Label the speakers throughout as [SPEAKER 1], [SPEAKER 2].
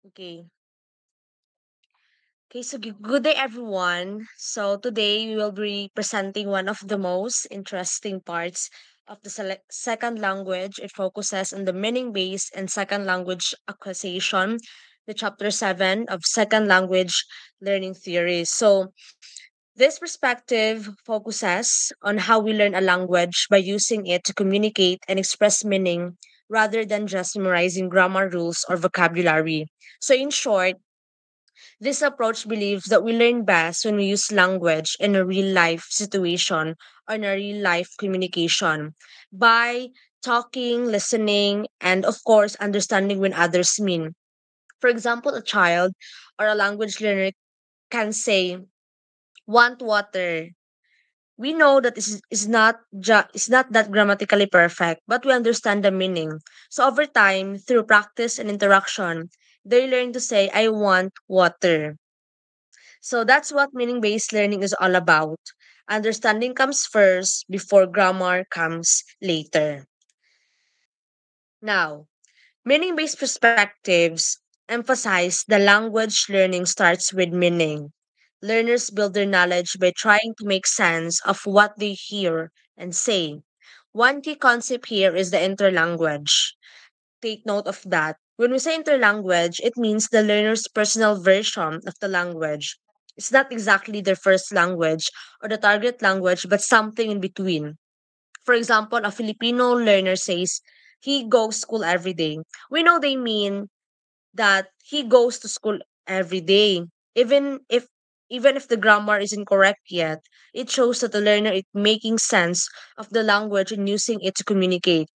[SPEAKER 1] Okay. Okay, so good day everyone. So today we will be presenting one of the most interesting parts of the second language. It focuses on the meaning based and second language acquisition, the chapter 7 of second language learning theory. So this perspective focuses on how we learn a language by using it to communicate and express meaning rather than just memorizing grammar rules or vocabulary. So in short, this approach believes that we learn best when we use language in a real life situation or in a real life communication by talking, listening, and of course, understanding when others mean. For example, a child or a language learner can say, want water. We know that this is not it's not that grammatically perfect, but we understand the meaning. So over time, through practice and interaction, they learn to say, I want water. So that's what meaning based learning is all about. Understanding comes first before grammar comes later. Now, meaning based perspectives emphasize the language learning starts with meaning. Learners build their knowledge by trying to make sense of what they hear and say. One key concept here is the interlanguage. Take note of that. When we say interlanguage, it means the learner's personal version of the language. It's not exactly their first language or the target language, but something in between. For example, a Filipino learner says, he goes school every day. We know they mean that he goes to school every day. Even if even if the grammar is incorrect yet, it shows that the learner is making sense of the language and using it to communicate.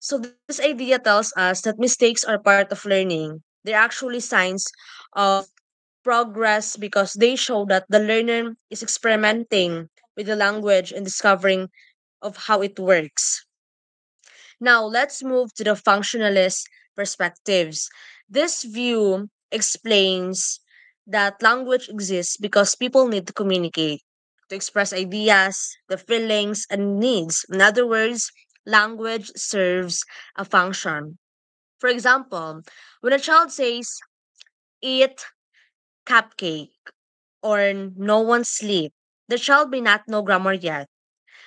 [SPEAKER 1] So this idea tells us that mistakes are part of learning. They're actually signs of progress because they show that the learner is experimenting with the language and discovering of how it works. Now let's move to the functionalist perspectives. This view explains that language exists because people need to communicate, to express ideas, the feelings, and needs. In other words, language serves a function. For example, when a child says, eat cupcake or no one sleep, the child may not know grammar yet,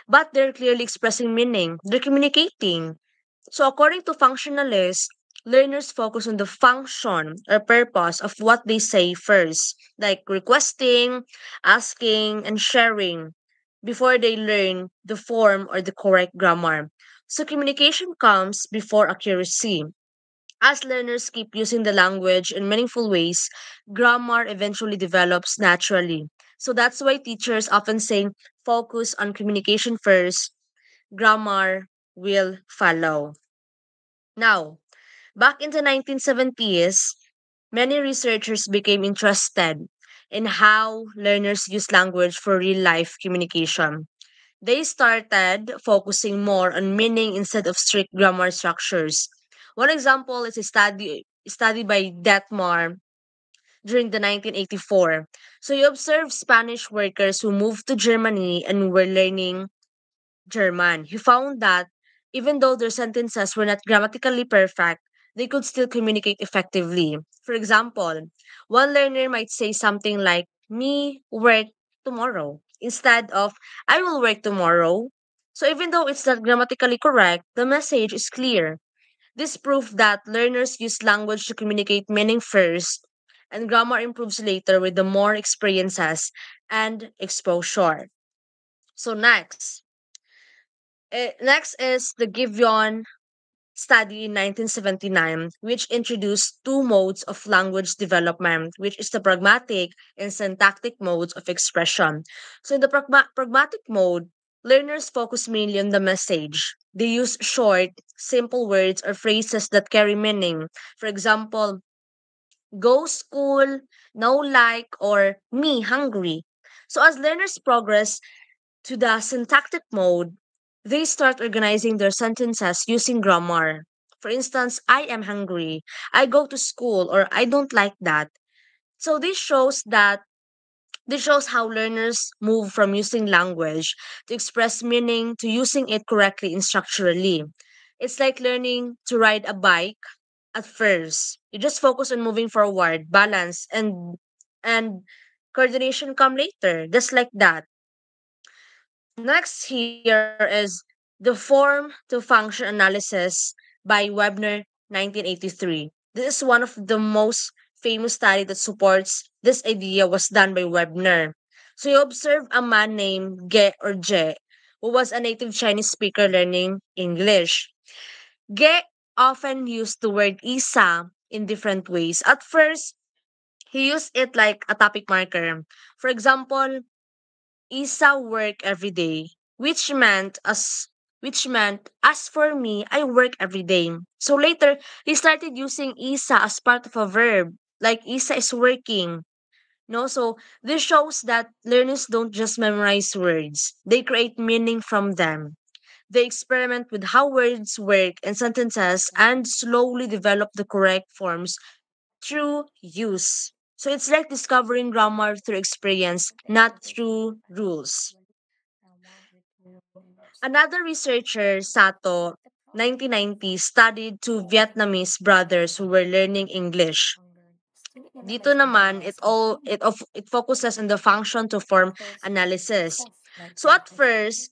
[SPEAKER 1] but they're clearly expressing meaning. They're communicating. So, according to functionalists, learners focus on the function or purpose of what they say first, like requesting, asking, and sharing, before they learn the form or the correct grammar. So, communication comes before accuracy. As learners keep using the language in meaningful ways, grammar eventually develops naturally. So that's why teachers often say focus on communication first, grammar will follow. Now, back in the 1970s, many researchers became interested in how learners use language for real life communication. They started focusing more on meaning instead of strict grammar structures. One example is a study by Detmar during the 1984. So you observe Spanish workers who moved to Germany and were learning German. He found that even though their sentences were not grammatically perfect, they could still communicate effectively. For example, one learner might say something like, me work tomorrow, instead of I will work tomorrow. So even though it's not grammatically correct, the message is clear. This proved that learners use language to communicate meaning first, and grammar improves later with the more experiences and exposure. So next is the Giveon study in 1979, which introduced two modes of language development, which is the pragmatic and syntactic modes of expression. So, in the pragmatic mode, learners focus mainly on the message. They use short, simple words or phrases that carry meaning. For example, go school, no like, or me hungry. So, as learners progress to the syntactic mode, they start organizing their sentences using grammar. For instance, I am hungry, I go to school, or I don't like that. So this shows how learners move from using language to express meaning to using it correctly and structurally. It's like learning to ride a bike. at first. You just focus on moving forward, balance, and coordination come later, just like that. Next here is the form to function analysis by Webner 1983. This is one of the most famous study that supports this idea was done by Webner. So you observe a man named Ge or Je, who was a native Chinese speaker learning English. Ge often used the word isa in different ways. At first, he used it like a topic marker. For example, Isa work every day, which meant as for me, I work every day. So later, he started using Isa as part of a verb, like Isa is working. No, so this shows that learners don't just memorize words; they create meaning from them. They experiment with how words work in sentences and slowly develop the correct forms through use. So it's like discovering grammar through experience, not through rules. Another researcher, Sato, 1990, studied two Vietnamese brothers who were learning English. Dito naman, it focuses on the function to form analysis. So at first,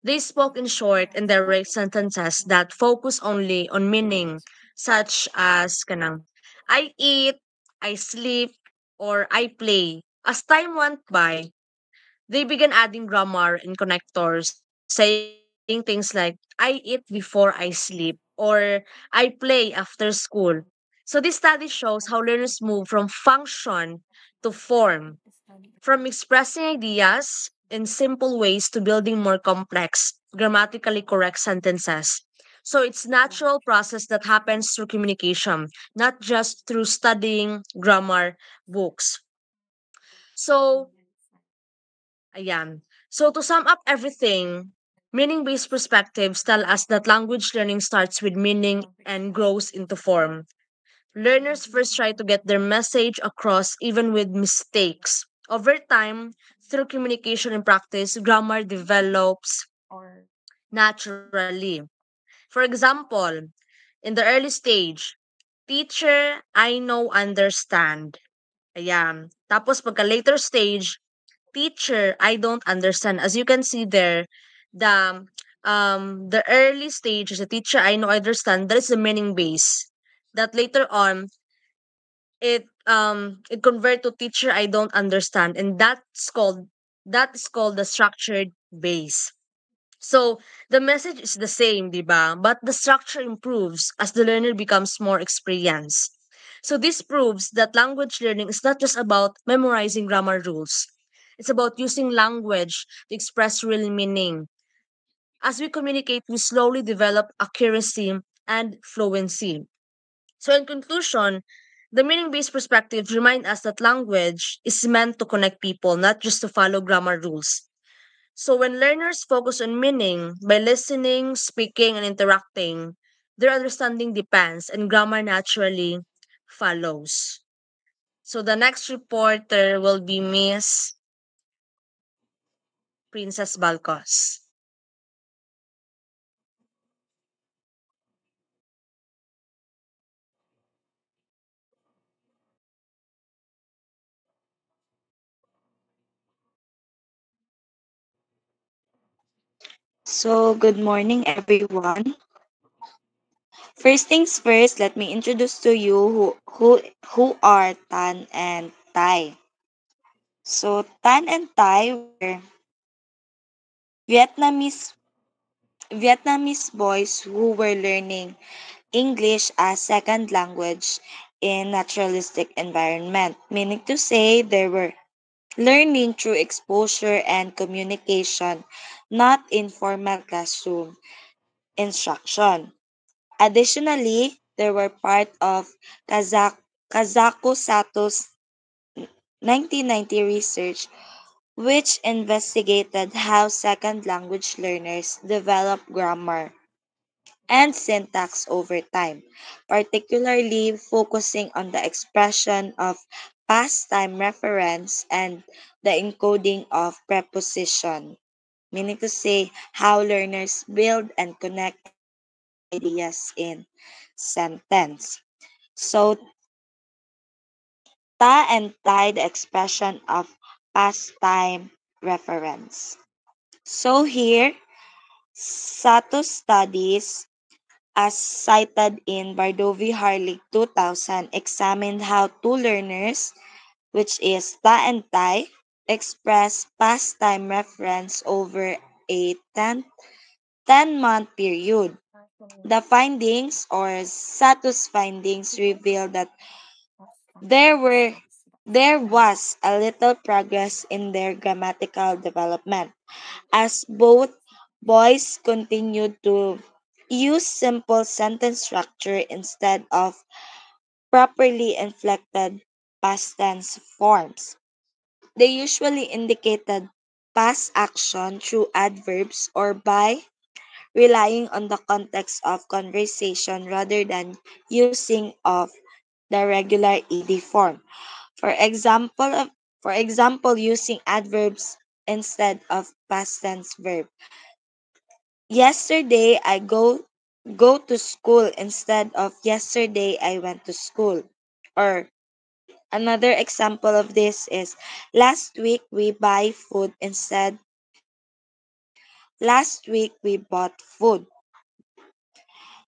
[SPEAKER 1] they spoke in short and direct sentences that focus only on meaning, such as kanang, I eat, I sleep, or I play. As time went by, they began adding grammar and connectors, saying things like, I eat before I sleep, or I play after school. So this study shows how learners move from function to form, from expressing ideas in simple ways to building more complex, grammatically correct sentences. So it's natural process that happens through communication, not just through studying grammar books. So Ayan. So to sum up everything, meaning-based perspectives tell us that language learning starts with meaning and grows into form. Learners first try to get their message across even with mistakes. Over time, through communication and practice, grammar develops naturally. For example, in the early stage, teacher, I know, understand. Ayan. Tapos pagka later stage, teacher, I don't understand. As you can see there, the early stage is the teacher, I know, I understand. That is the meaning base. That later on, it convert to teacher, I don't understand, and that is called the structured base. So the message is the same, diba? But the structure improves as the learner becomes more experienced. So this proves that language learning is not just about memorizing grammar rules. It's about using language to express real meaning. As we communicate, we slowly develop accuracy and fluency. So in conclusion, the meaning-based perspectives remind us that language is meant to connect people, not just to follow grammar rules. So when learners focus on meaning by listening, speaking, and interacting, their understanding depends and grammar naturally follows. So the next reporter will be Miss Princess Balcos.
[SPEAKER 2] So, good morning, everyone. First things first, let me introduce to you who are Tan and Tai. So, Tan and Tai were Vietnamese Vietnamese boys who were learning English as second language in naturalistic environment, meaning to say they were learning through exposure and communication, not in formal classroom instruction. Additionally, they were part of Kazako Sato's 1990 research, which investigated how second language learners develop grammar and syntax over time, particularly focusing on the expression of past time reference and the encoding of preposition, meaning to say how learners build and connect ideas in sentence. So, ta and tie, the expression of past time reference. So here, Sato's studies, as cited in Bardovi Harlig 2000, examined how two learners, which is ta and tai, express past time reference over a 10-month period. The findings, or Sato's findings, reveal that there were there was a little progress in their grammatical development as both boys continued to use simple sentence structure instead of properly inflected past tense forms. They usually indicated past action through adverbs or by relying on the context of conversation rather than using of the regular ed form. For example, using adverbs instead of past tense verb. Yesterday I go to school instead of yesterday I went to school. Or another example of this is last week we buy food instead last week we bought food.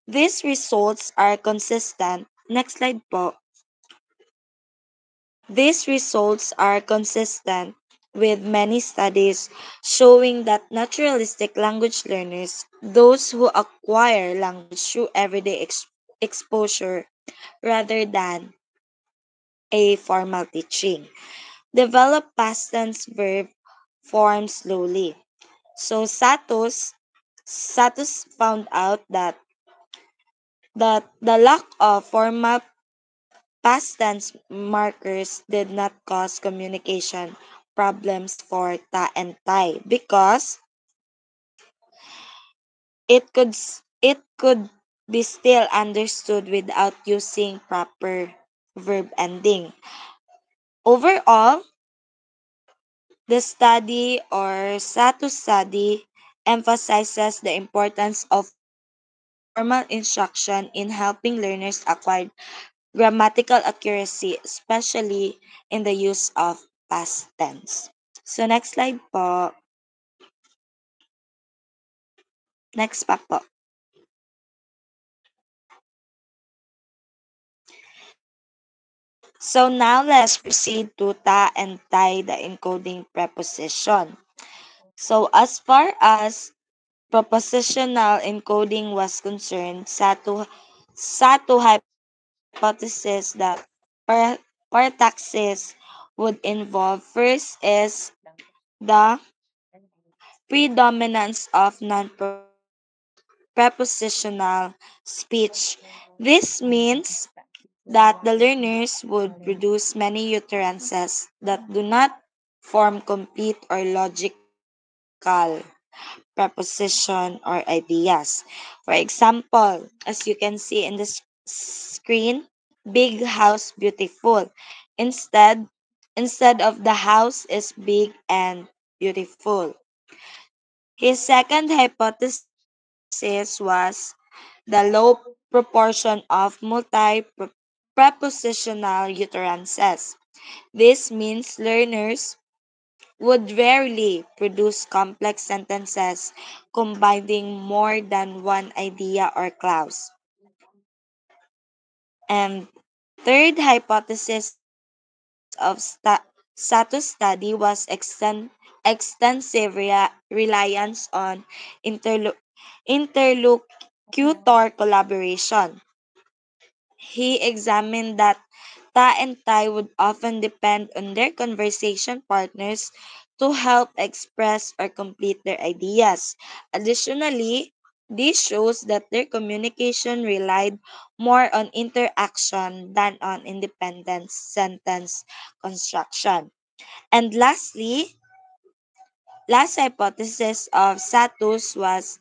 [SPEAKER 2] These results are consistent. Next slide po. These results are consistent with many studies showing that naturalistic language learners, those who acquire language through everyday exposure rather than a formal teaching, develop past tense verb forms slowly. So Satos found out that the lack of formal past tense markers did not cause communication problems for ta and tai because it could be still understood without using proper verb ending. Overall, the study, or Sato study, emphasizes the importance of formal instruction in helping learners acquire grammatical accuracy, especially in the use of past tense. So next slide po. Next pa po. So now let's proceed to ta and tai, the encoding preposition. So as far as propositional encoding was concerned, Sato hypothesis that parataxis would involve first is the predominance of non-prepositional speech. This means that the learners would produce many utterances that do not form complete or logical preposition or ideas. For example, as you can see in the screen, big house beautiful. Instead, instead of the house is big and beautiful. His second hypothesis was the low proportion of multi-prepositional utterances. This means learners would rarely produce complex sentences combining more than one idea or clause. And third hypothesis of Sato's study was extensive reliance on interlocutor collaboration. He examined that Ta and Tai would often depend on their conversation partners to help express or complete their ideas. Additionally, this shows that their communication relied more on interaction than on independent sentence construction. And last hypothesis of Satus was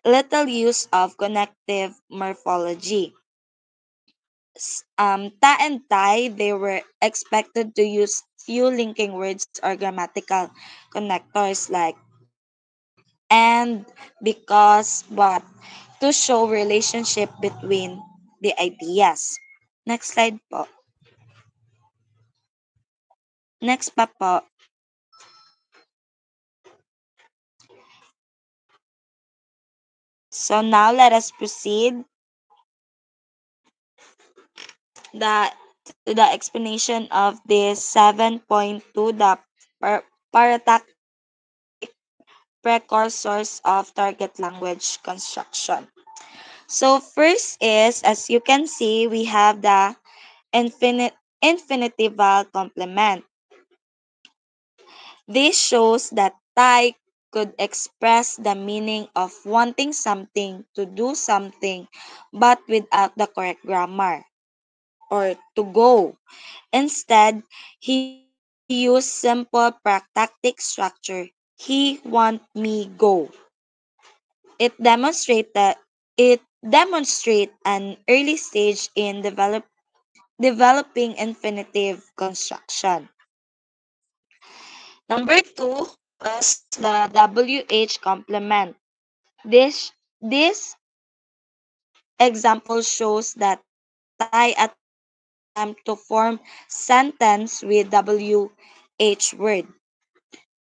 [SPEAKER 2] little use of connective morphology. Ta and tai, they were expected to use few linking words or grammatical connectors like and, because, but to show relationship between the ideas. Next slide po. Next pa po. So now let us proceed the to the explanation of this 7.2, the paratactic precursors of target language construction. So first is, as you can see, we have the infinitival complement. This shows that Thai could express the meaning of wanting something to do something but without the correct grammar or to go. Instead, he used simple pragmatic structure. He want me go. It demonstrated it demonstrate an early stage in developing infinitive construction. Number two was the WH complement. This example shows that Thai attempt to form sentence with WH word.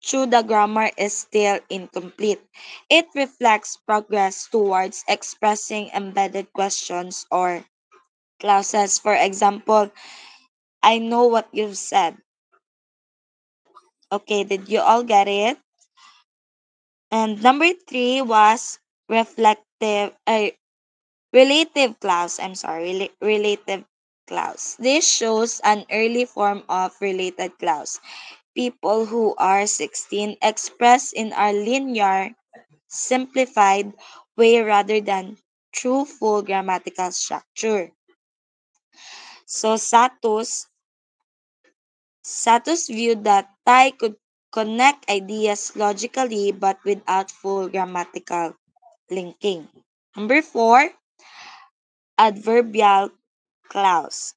[SPEAKER 2] True, the grammar is still incomplete. It reflects progress towards expressing embedded questions or clauses. For example, I know what you've said. Okay, did you all get it? And number three was relative clause. I'm sorry, relative clause. This shows an early form of related clause. People who are 16 express in our linear, simplified way rather than through full grammatical structure. So Satos viewed that Thai could connect ideas logically but without full grammatical linking. Number four, adverbial clause.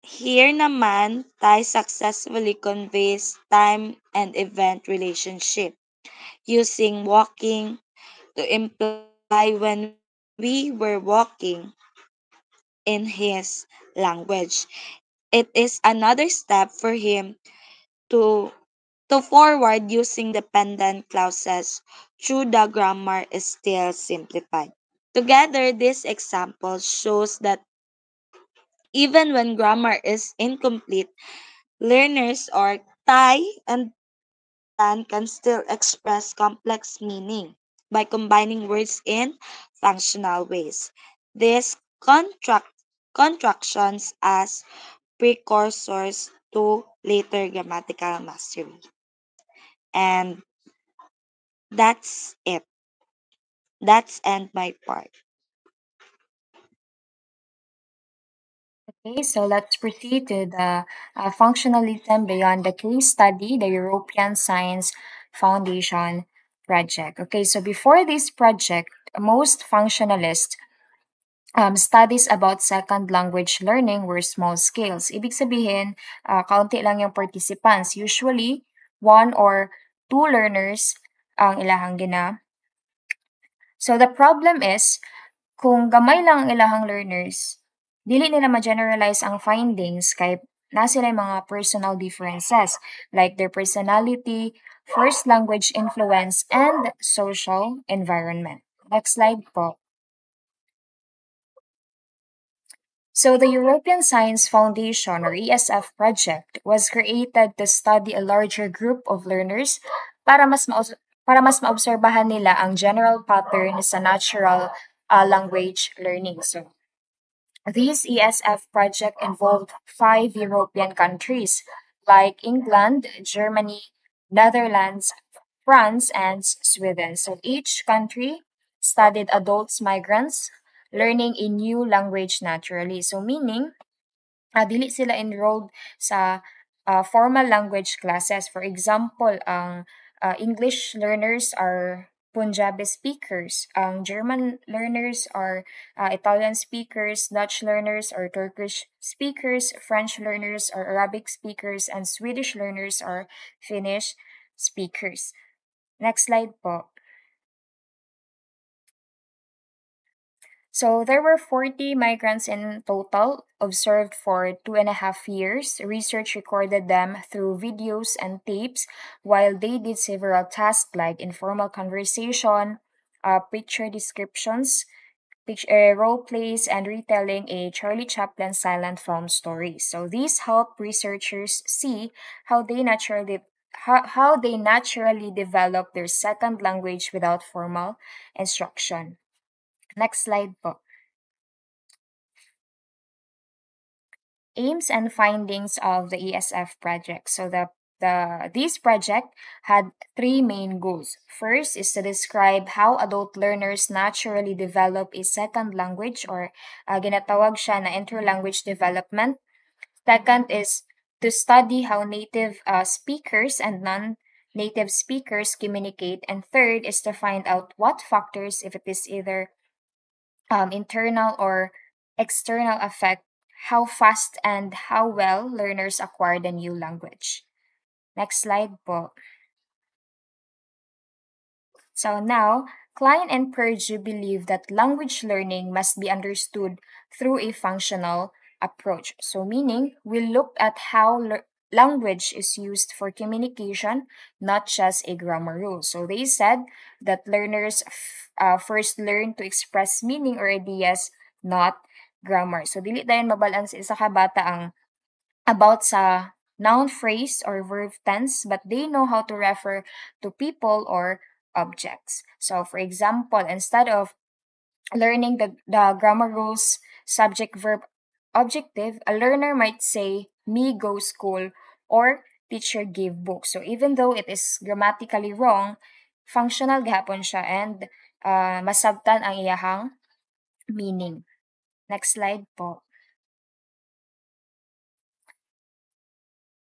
[SPEAKER 2] Here naman, Thai successfully conveys time and event relationship using walking to imply when we were walking in his language. It is another step for him to to forward using dependent clauses through the grammar is still simplified. Together, this example shows that even when grammar is incomplete, learners or Thai and Tan can still express complex meaning by combining words in functional ways. These contractions as precursors to later grammatical mastery. And that's it. That's end my part.
[SPEAKER 3] Okay, so let's proceed to the functionalism beyond the case study, the European Science Foundation project. Okay, so before this project, most functionalists studies about second language learning were small scales. Ibig sabihin, kaunti lang yung participants. Usually, one or two learners ang ilahang gina. So the problem is, kung gamay lang ang ilahang learners, dili nila ma-generalize ang findings kay na sila yung mga personal differences like their personality, first language influence, and social environment. Next slide po. So the European Science Foundation or ESF project was created to study a larger group of learners para para mas maobserbahan nila ang general pattern sa natural language learning. So this ESF project involved 5 European countries like England, Germany, Netherlands, France, and Sweden. So each country studied adults migrants learning a new language naturally. So meaning, dili sila enrolled sa formal language classes. For example, ang English learners are Punjabi speakers. Ang German learners are Italian speakers, Dutch learners are Turkish speakers, French learners are Arabic speakers, and Swedish learners are Finnish speakers. Next slide po. So there were 40 migrants in total observed for 2.5 years. Research recorded them through videos and tapes while they did several tasks like informal conversation, picture descriptions, role plays, and retelling a Charlie Chaplin silent film story. So these help researchers see how they naturally develop their second language without formal instruction. Next slide po. Aims and findings of the ESF project. So this project had three main goals. First is to describe how adult learners naturally develop a second language or ginatawag siya na interlanguage development. Second is to study how native speakers and non-native speakers communicate. And third is to find out what factors, if it is either internal or external, affect how fast and how well learners acquire the new language. Next slide po. So now, Klein and Purdue believe that language learning must be understood through a functional approach. So meaning, we looked at how language is used for communication, not just a grammar rule. So they said that learners first learn to express meaning or ideas, not grammar. So dili dayon mabalaan sa isa ka bata ang about sa noun phrase or verb tense, but they know how to refer to people or objects. So for example, instead of learning the grammar rules, subject, verb, objective, a learner might say, me go school, or teacher give book. So even though it is grammatically wrong, functional gahapon siya and masabtan ang iyahang meaning. Next slide po.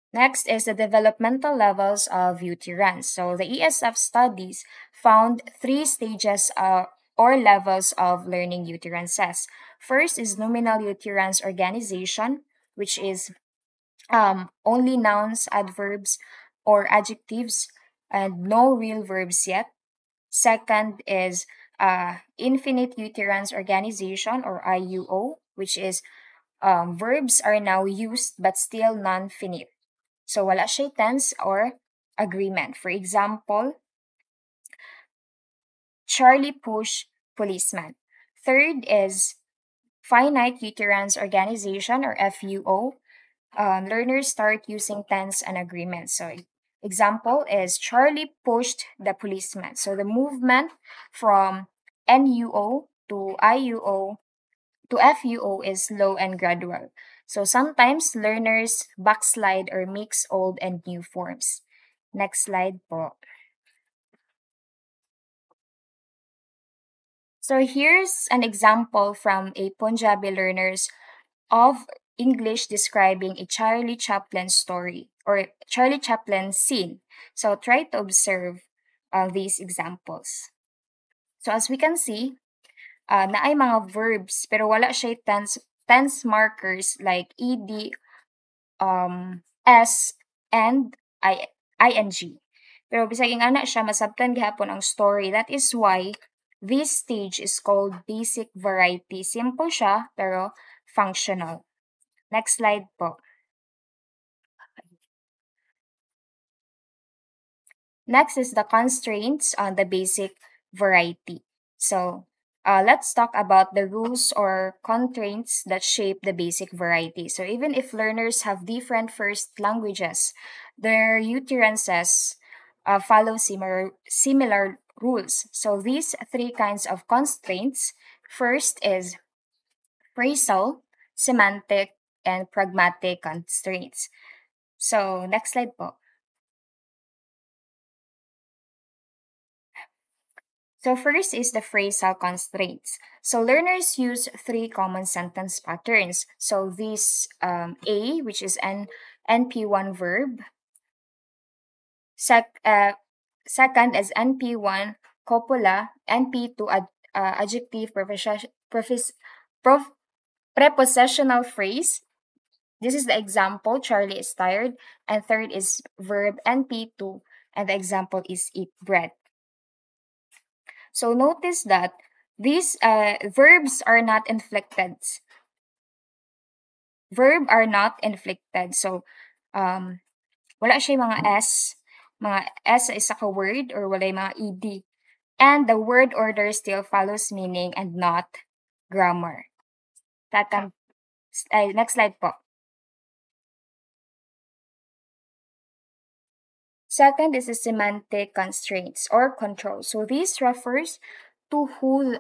[SPEAKER 3] Next is the developmental levels of utterance. So the ESF studies found three stages or levels of learning utterances. First is nominal utterance organization, which is only nouns, adverbs, or adjectives, and no real verbs yet. Second is infinite utterance organization, or IUO, which is verbs are now used but still non-finite. So wala siya tense or agreement. For example, Charlie pushed policeman. Third is finite utterance organization, or FUO. Learners start using tense and agreement. So example is Charlie pushed the policeman. So the movement from NUO to IUO to FUO is slow and gradual. So sometimes learners backslide or mix old and new forms. Next slide po. So here's an example from a Punjabi learners of English describing a Charlie Chaplin story or Charlie Chaplin scene. So try to observe these examples. So as we can see, naay mga verbs pero wala siya tense markers like ed, s, and ing. Pero bisag ana siya masabtan gihapon ang story. That is why this stage is called basic variety. Simple siya pero functional. Next slide po. Next is the constraints on the basic variety. So let's talk about the rules or constraints that shape the basic variety. So even if learners have different first languages, their utterances follow similar rules. So these three kinds of constraints, first is phrasal, semantic, and pragmatic constraints. So next slide po. So first is the phrasal constraints. So learners use three common sentence patterns. So this A, which is an NP1 verb. Second is NP1 copula, NP2 adjective prepositional phrase. This is the example, Charlie is tired. And third is verb NP2, and the example is eat bread. So notice that These verbs are not inflected. Verb are not inflected. So, wala siya mga S sa isa ka word or wala yung mga ED. And the word order still follows meaning and not grammar. Next slide po. Second is the semantic constraints or control. So this refers to who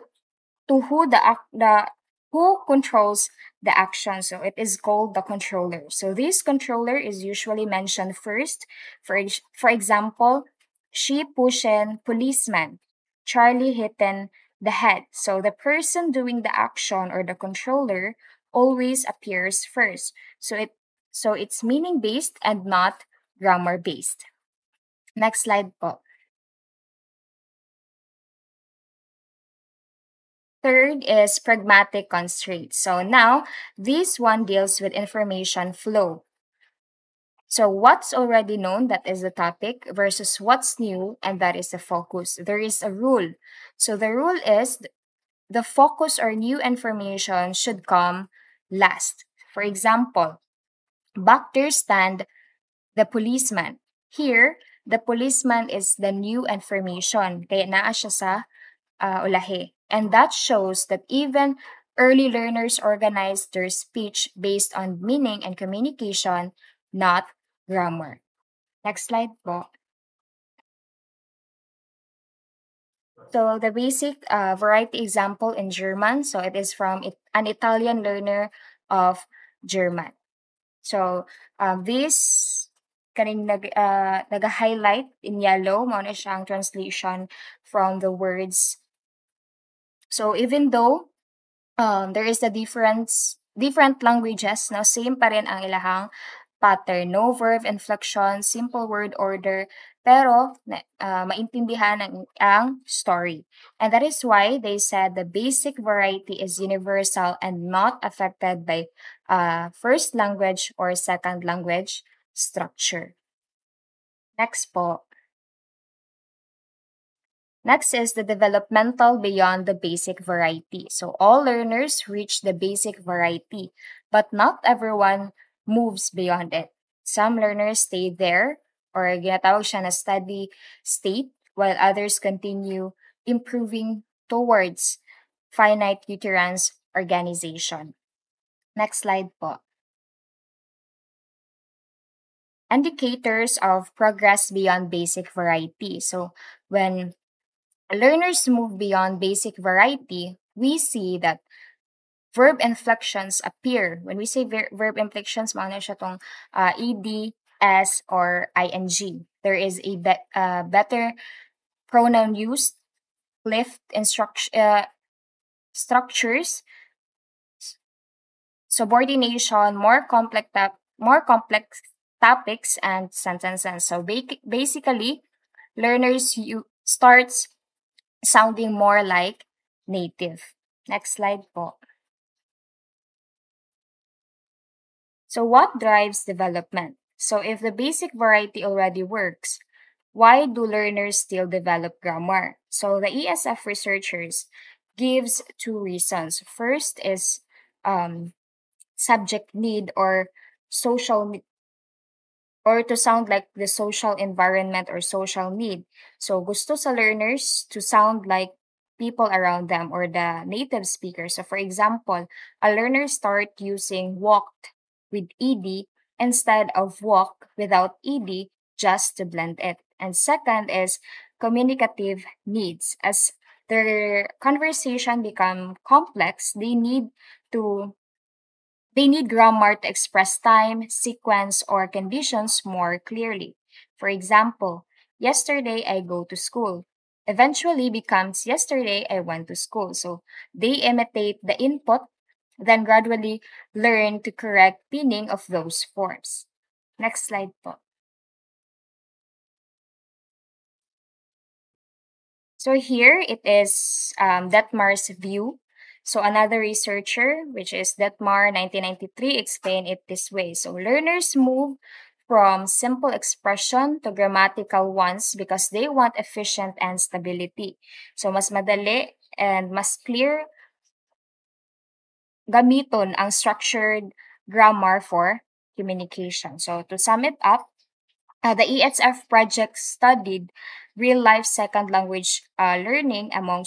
[SPEAKER 3] who controls the action. So it is called the controller. So this controller is usually mentioned first. For example, she pushing policeman, Charlie hitting the head. So the person doing the action or the controller always appears first. So it's meaning based and not grammar based. Next slide po. Third is pragmatic constraints. So now, this one deals with information flow. So what's already known, that is the topic, versus what's new, and that is the focus. There is a rule. So the rule is the focus or new information should come last. For example, back there stand the policeman. Here, the policeman is the new information. Kaya naa siya sa ulahe. And that shows that even early learners organize their speech based on meaning and communication, not grammar. Next slide po. So the basic variety example in German, so it is from an Italian learner of German. So this kaning nag-highlight in yellow, mo na siyang translation from the words. So even though there is a different languages, no, same pa rin ang ilahang pattern, no verb inflection, simple word order, pero maintindihan ang story. And that is why they said the basic variety is universal and not affected by first language or second language structure. Next po. Next is the developmental beyond the basic variety. So all learners reach the basic variety, but not everyone moves beyond it. Some learners stay there, or ginatawag siya na steady state, while others continue improving towards finite uterance organization. Next slide po. Indicators of progress beyond basic variety. So when learners move beyond basic variety, we see that verb inflections appear. When we say verb inflections, mauna siya tong ed, s, or ing. There is a better pronoun use, lift structures, subordination, more complex topics, and sentences. So basically, learners starts sounding more like native. Next slide po. So what drives development? So if the basic variety already works, why do learners still develop grammar? So the ESF researchers gives two reasons. First is subject need or social need, or to sound like the social environment or social need. So gusto sa learners to sound like people around them or the native speaker. So for example, a learner start using walked with ed instead of walk without ed just to blend it. And second is communicative needs. As their conversation become complex, they need grammar to express time, sequence, or conditions more clearly. For example, yesterday I go to school eventually becomes yesterday I went to school. So they imitate the input, then gradually learn to correct meaning of those forms. Next slide po. So here it is Detmar's view. So another researcher, which is Detmar 1993, explained it this way. So learners move from simple expression to grammatical ones because they want efficient and stability. So mas madali and mas clear gamiton ang structured grammar for communication. So to sum it up, the ESF project studied real-life second language learning among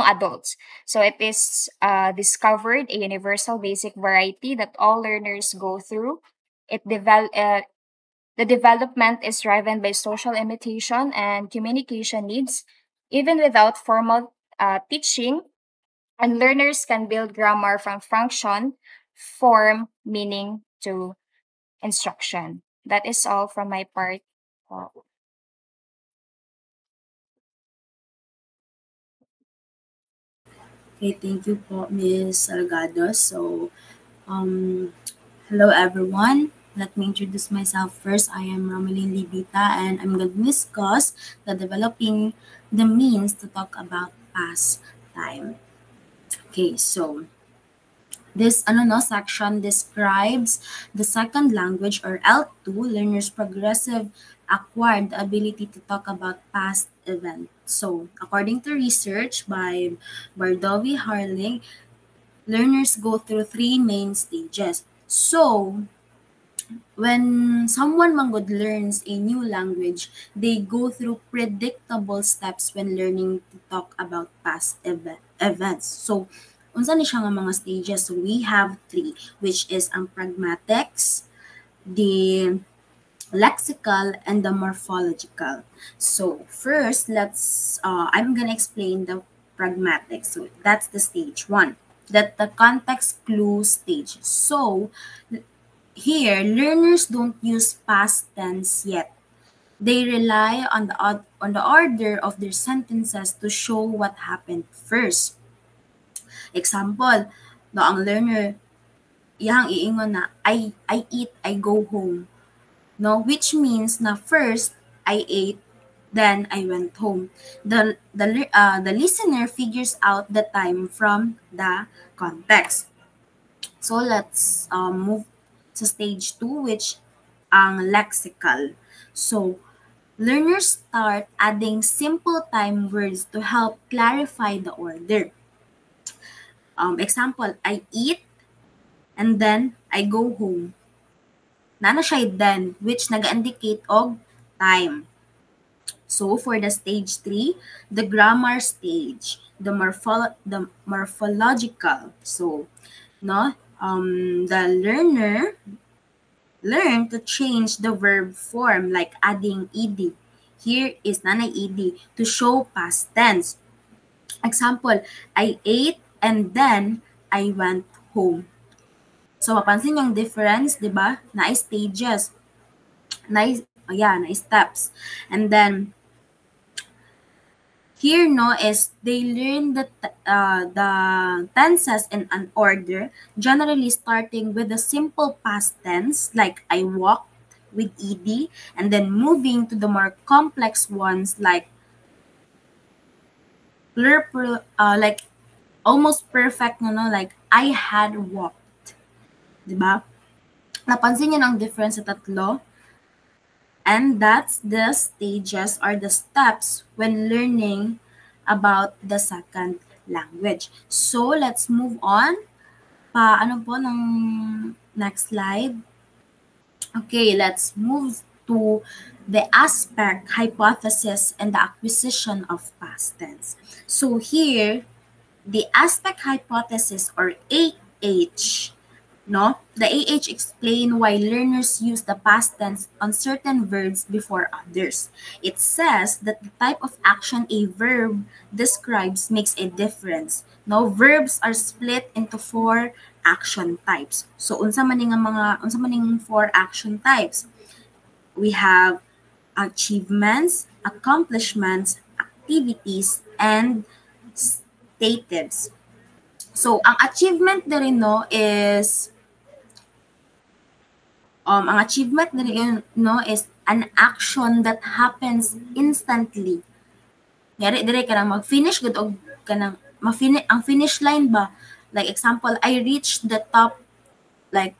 [SPEAKER 3] adults. So it is discovered a universal basic variety that all learners go through. The development is driven by social imitation and communication needs, even without formal teaching. And learners can build grammar from function, form, meaning to instruction. That is all from my part.
[SPEAKER 4] Okay, thank you po, Ms. Salgado. So, um, hello everyone. Let me introduce myself first. I am Romeline Libita and I'm going to discuss the developing the means to talk about past time. Okay, so this section describes the second language or L2 learners progressive acquired the ability to talk about past events. So, according to research by Bardovi Harling, learners go through three main stages. So, when someone manggod learns a new language, they go through predictable steps when learning to talk about past events. So, unsa ni siya nga mga stages? So, we have three, which is ang pragmatics, the lexical, and the morphological. So, first, I'm gonna explain the pragmatics. So, that's the stage one. That the context clue stage. So, here, learners don't use past tense yet. They rely on the order of their sentences to show what happened first. Example, no, ang learner, iyang iingon na, I eat, I go home. No, which means na first, I ate, then I went home. The listener figures out the time from the context. So let's move to stage 2, which ang lexical. So learners start adding simple time words to help clarify the order. Example, I eat and then I go home. Nana siya then, which nag-indicate og time. So for the stage 3, the grammar stage, the morphological. So, no, the learner learn to change the verb form like adding ed. Here is nanay ed to show past tense. Example, I ate and then I went home. So, mapansin yung difference, di ba? Na stages. Na steps. And then, here no is they learn the tenses in an order, generally starting with a simple past tense like I walked with ed, and then moving to the more complex ones like like almost perfect like I had walked. Diba? Napansin niyo ang difference sa tatlo? And that's the stages or the steps when learning about the second language. So, let's move on. Ano po ng next slide? Okay, let's move to the aspect, hypothesis, and the acquisition of past tense. So here, the aspect hypothesis or AH, no? The AH explain why learners use the past tense on certain verbs before others. It says that the type of action a verb describes makes a difference. No, verbs are split into 4 action types. So unsa man ning 4 action types? We have achievements, accomplishments, activities, and statives. So ang achievement diri no is ang achievement diri no is an action that happens instantly. Ngari dire kanang mag-finish gud og kanang ang finish line ba, like example, I reached the top, like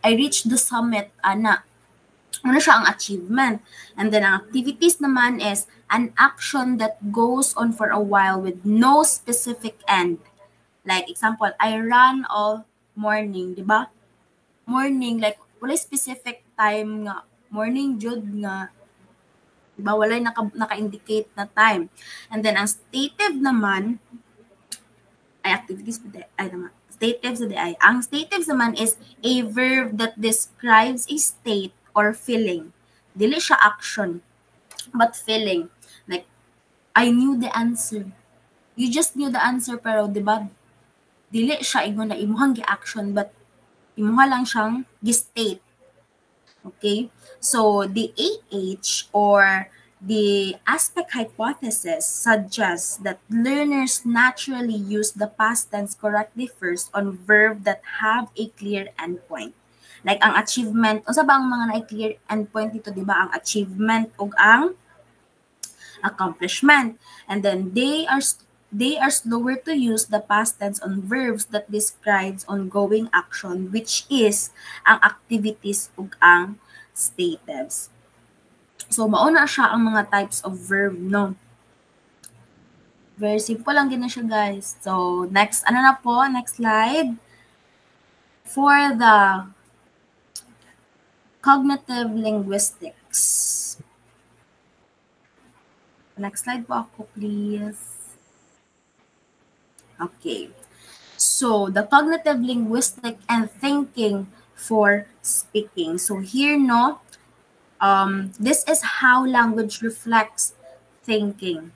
[SPEAKER 4] I reached the summit ana. Ano siya ang achievement. And then ang activities naman is an action that goes on for a while with no specific end. Like example, I run all morning, di ba? Morning, like wala specific time nga. Morning jud nga, di ba? Wala naka-indicate na time. And then ang stative naman, ay activities pa ay naman. Statives ay. Ang statives naman is a verb that describes a state or feeling. Dili siya action, but feeling. Like, I knew the answer. You just knew the answer, pero di ba, dili siya ingon na imuhang gi-action, but imuha lang siyang gi-state. Okay? So, the AH or the aspect hypothesis suggests that learners naturally use the past tense correctly first on verb that have a clear endpoint. Like ang achievement, unsa ba ang mga na-clear endpoint dito, di ba? Ang achievement ug ang accomplishment. And then they are slower to use the past tense on verbs that describes ongoing action, which is ang activities ug ang statives. So, mauna siya ang mga types of verb, no? Very simple lang din na siya, guys. So, next, next slide. For the cognitive linguistics. Next slide po ako, please. Okay. So, the cognitive linguistic and thinking for speaking. So, here, no, this is how language reflects thinking.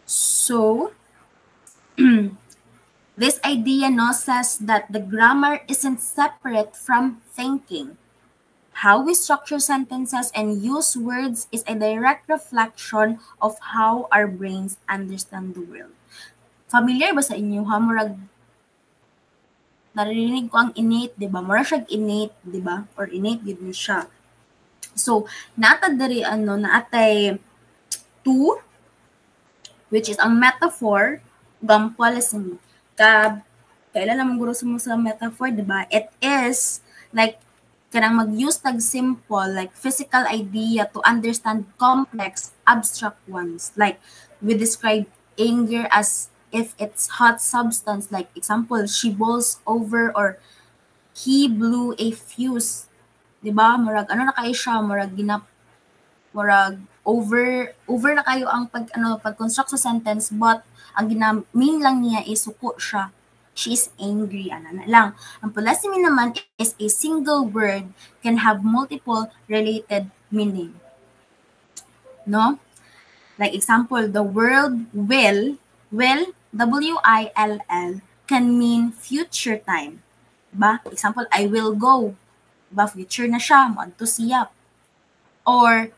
[SPEAKER 4] So, this idea no says that the grammar isn't separate from thinking. How we structure sentences and use words is a direct reflection of how our brains understand the world. Familiar ba sa inyo? Murag naririnig ko ang innate, di ba? Mura siya innate, di ba? Or innate yun siya. So, natad dari naatay two, which is ang metaphor, ug policy. Kailan naman guro sa metaphor, di ba? It is like kanang mag-use tag simple, like physical idea to understand complex, abstract ones. Like, we describe anger as if it's hot substance, like example, she bowls over or he blew a fuse. Diba? Murag, na kayo siya, murag over na kayo ang pag-construct sa sentence, but ang mean lang niya is suko siya. She is angry, na lang. Ang polysemy naman is a single word can have multiple related meaning. No? Like example, the word will, W-I-L-L, can mean future time. Diba? Example, I will go. Diba? Future na siya, moadto siya. Or,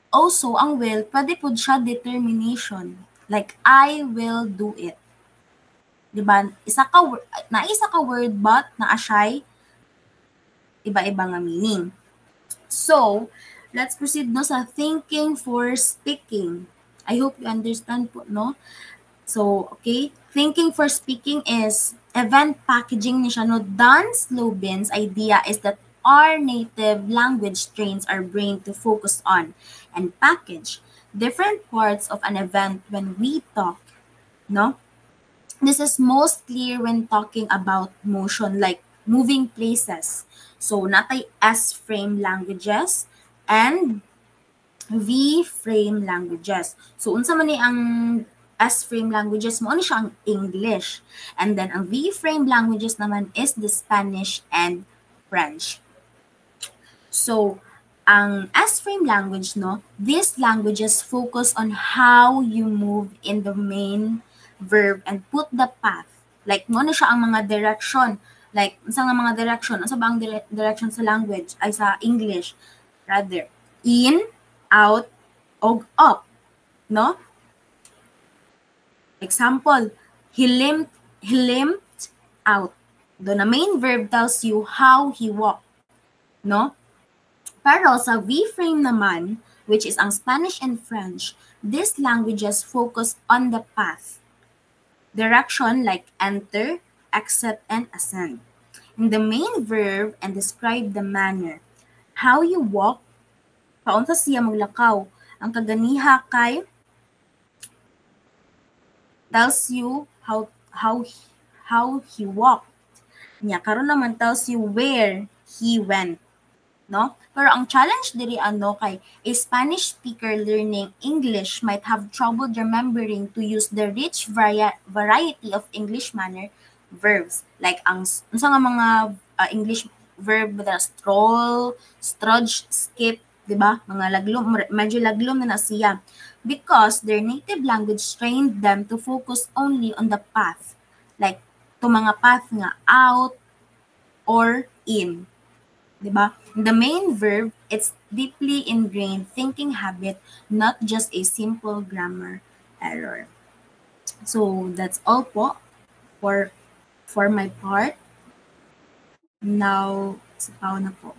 [SPEAKER 4] also, ang will, pwede po siya determination. Like, I will do it. Diba? Isa ka word, but naa-siya'y iba-iba nga meaning. So, let's proceed no sa thinking for speaking. I hope you understand po, no? So, okay. Thinking for speaking is event packaging ni siya, no? Dan Slobin's idea is that our native language trains our brain to focus on and package different parts of an event when we talk, no? This is most clear when talking about motion, like moving places. So, natay S-frame languages and V-frame languages. So, unsa man ni ang S-frame languages mo, ano siya ang English. And then, ang V-frame languages naman is the Spanish and French. So, ang S-frame language, no, these languages focus on how you move in the main verb and put the path. Like, mo na siya ang mga direction. Like, sa nga mga direction, asa ba ang direction sa language? Ay, sa English. Rather, in, out, og up. No? Example, he limped out. The main verb tells you how he walked. No? Pero sa V-frame naman, which is ang Spanish and French, these languages focus on the path. Direction like enter, exit, and ascend. the main verb and describe the manner. How you walk, paunsa siya maglakaw. Ang kaganiha kay tells you how he walked. Nya karon naman tells you where he went, no? Pero ang challenge diri ano kay a Spanish speaker learning English might have trouble remembering to use the rich variety of English manner verbs. Like ang unsa nga mga English verb na stroll, strudge, skip, 'di ba? Mga laglom, medyo laglom na siya because their native language trained them to focus only on the path. Like to mga path nga out or in. 'Di ba? The main verb, it's deeply ingrained thinking habit, not just a simple grammar error. So that's all po for my part. Now, sa Pao na po.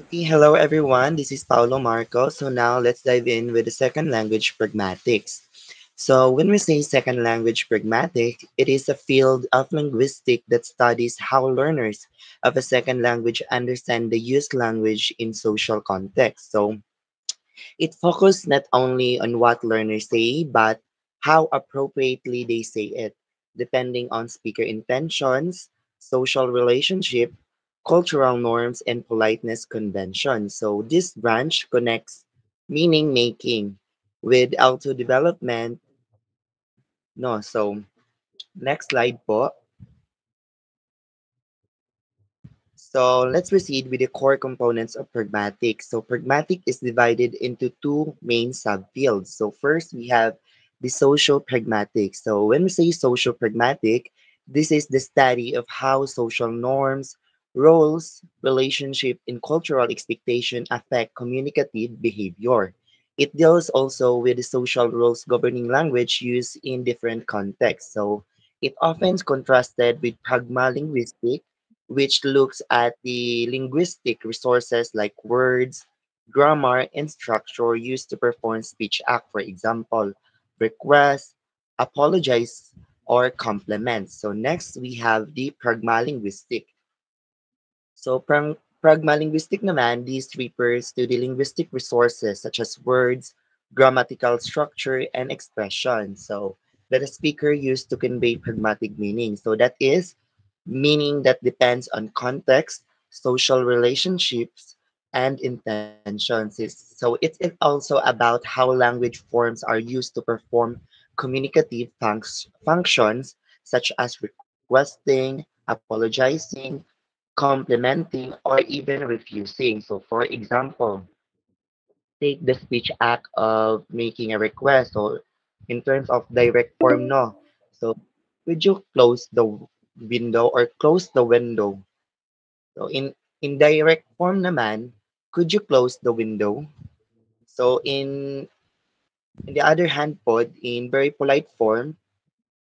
[SPEAKER 5] Okay, hello everyone. This is Paulo Marco. So now let's dive in with the second language, pragmatics. So when we say second language pragmatic, it is a field of linguistics that studies how learners of a second language understand the used language in social context. So it focuses not only on what learners say, but how appropriately they say it, depending on speaker intentions, social relationship, cultural norms, and politeness conventions. So this branch connects meaning making with auto development. No, so next slide po. So let's proceed with the core components of pragmatic. So pragmatic is divided into two main subfields. So first we have the social pragmatic. So when we say social pragmatic, this is the study of how social norms, roles, relationship, and cultural expectation affect communicative behavior. It deals also with the social rules governing language use in different contexts. So it often contrasted with pragmalinguistic which looks at the linguistic resources like words, grammar, and structure used to perform speech act, for example, request, apologize, or compliment. So next, we have the pragmalinguistic. So pragmalinguistic naman, this refers to the linguistic resources such as words, grammatical structure, and expression. So that a speaker used to convey pragmatic meaning. So that is meaning that depends on context, social relationships, and intentions. So it's also about how language forms are used to perform communicative functions such as requesting, apologizing, complimenting, or even refusing. So for example, take the speech act of making a request. So in terms of direct form, no. So would you close the window or close the window? So in direct form naman, could you close the window? So in the other hand po, in very polite form,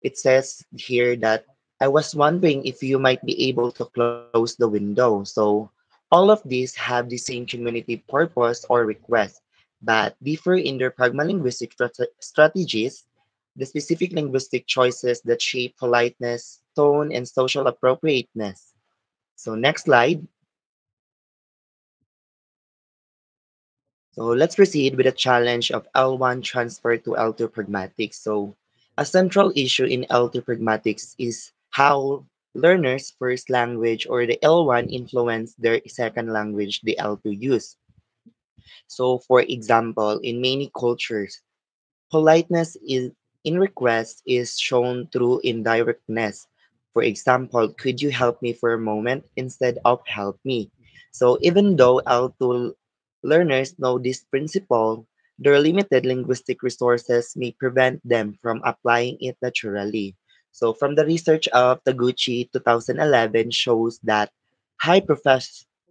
[SPEAKER 5] it says here that I was wondering if you might be able to close the window. So all of these have the same community purpose or request, but differ in their pragmalinguistic strategies, the specific linguistic choices that shape politeness, tone, and social appropriateness. So next slide. So let's proceed with the challenge of L1 transfer to L2 pragmatics. So a central issue in L2 pragmatics is how learners' first language or the L1 influence their second language, the L2 use. So for example, in many cultures, politeness is in request is shown through indirectness. For example, could you help me for a moment instead of help me? So even though L2 learners know this principle, their limited linguistic resources may prevent them from applying it naturally. So from the research of Taguchi 2011 shows that high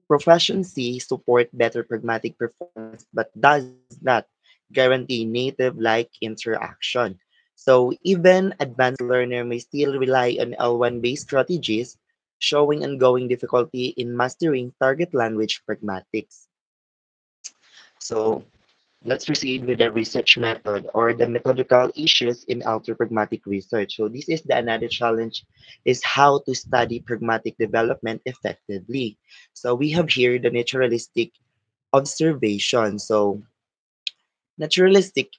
[SPEAKER 5] proficiency support better pragmatic performance but does not guarantee native-like interaction. So even advanced learner may still rely on L1-based strategies, showing ongoing difficulty in mastering target language pragmatics. So let's proceed with the research method or the methodological issues in pragmatic research. So this is the another challenge is how to study pragmatic development effectively. So we have here the naturalistic observation. So naturalistic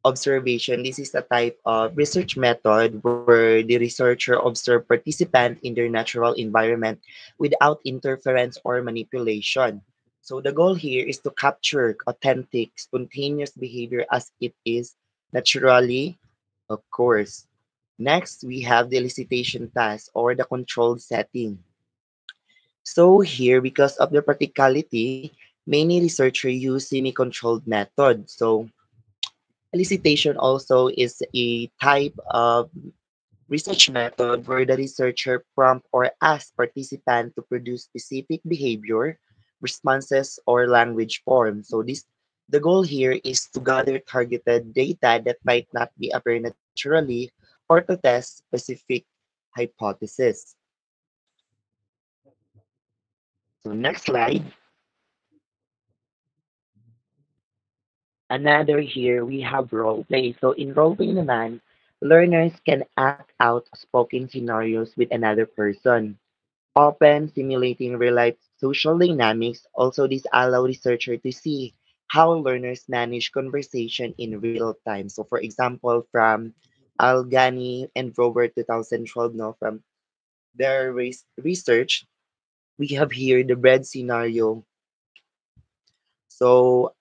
[SPEAKER 5] observation, this is a type of research method where the researcher observe participants in their natural environment without interference or manipulation. So the goal here is to capture authentic, spontaneous behavior as it is naturally occurs. Next, we have the elicitation task or the controlled setting. So here, because of the practicality, many researchers use semi-controlled method. So elicitation also is a type of research method where the researcher prompt or asks participants to produce specific behavior, responses, or language forms. So this the goal here is to gather targeted data that might not be appear naturally or to test specific hypotheses. So next slide. Another here we have role play. So in role play naman, learners can act out spoken scenarios with another person, often simulating real-life social dynamics. Also, this allow researchers to see how learners manage conversation in real time. So, for example, from Algani and Robert 2012, no, from their research, we have here the bread scenario. So,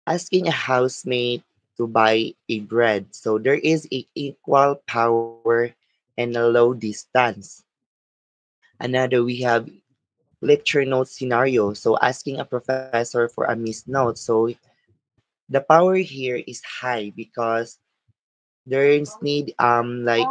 [SPEAKER 5] asking a housemate to buy a bread. So, there is a equal power and a low distance. Another, we have lecture note scenario. So asking a professor for a missed note. So the power here is high because there's need like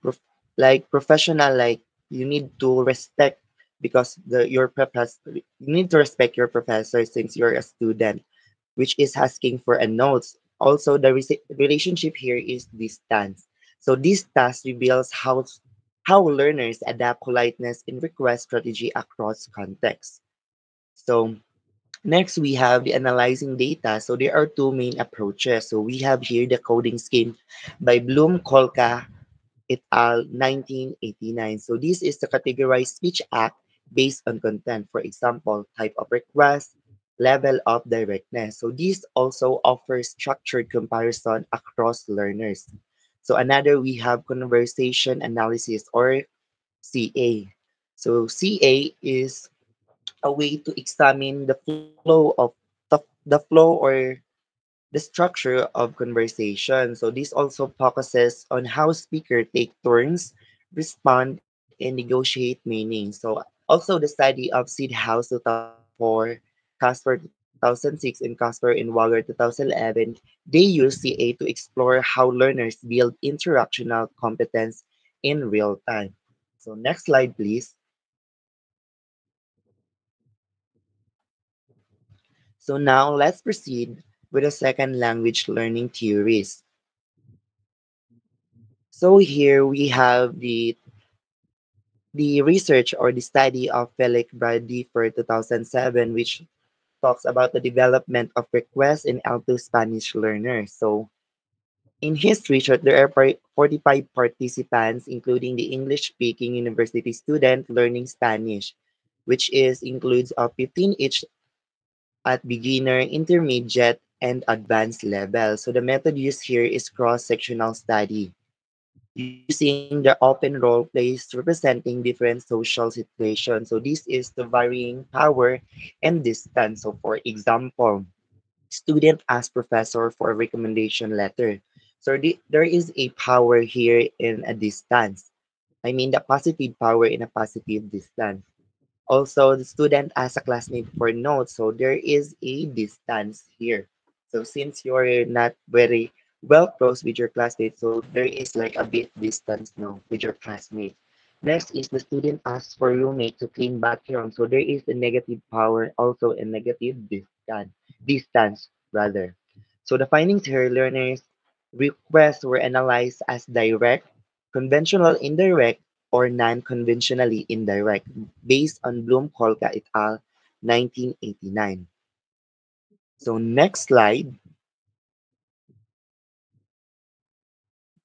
[SPEAKER 5] prof- like professional, like you need to respect because the your professor, you need to respect your professor since you're a student, which is asking for a notes. Also, the relationship here is distance. So this task reveals how learners adapt politeness and request strategy across contexts. So next we have the analyzing data. So there are two main approaches. So we have here the coding scheme by Bloom, Kolka et al. 1989. So this is the categorized speech act based on content. For example, type of request, level of directness. So this also offers structured comparison across learners. So another we have conversation analysis or CA. So CA is a way to examine the flow or the structure of conversation. So this also focuses on how speakers take turns, respond, and negotiate meaning. So also the study of Sid House 2004, Casper 2006, and Casper and Waller 2011, they use CA to explore how learners build interactional competence in real time. So next slide, please. So now let's proceed with the second language learning theories. So here we have the research or the study of Felix Brady for 2007, which talks about the development of requests in Alto Spanish learners. So in his research, there are 45 participants, including the English-speaking university student learning Spanish, which is includes of 15 each at beginner, intermediate, and advanced level. So the method used here is cross-sectional study, using the open role plays representing different social situations. So this is the varying power and distance. So for example, student asks professor for a recommendation letter. So there is a power here in a distance. I mean the positive power in a positive distance. Also, the student asks a classmate for notes, so there is a distance here. So since you're not very well close with your classmate, so there is like a bit distance now with your classmate. Next is the student asks for roommate to clean background. So there is a negative power, also a negative distance rather. So the findings here, learners' requests were analyzed as direct, conventional indirect, or non-conventionally indirect, based on Bloom-Kolka et al. 1989. So next slide.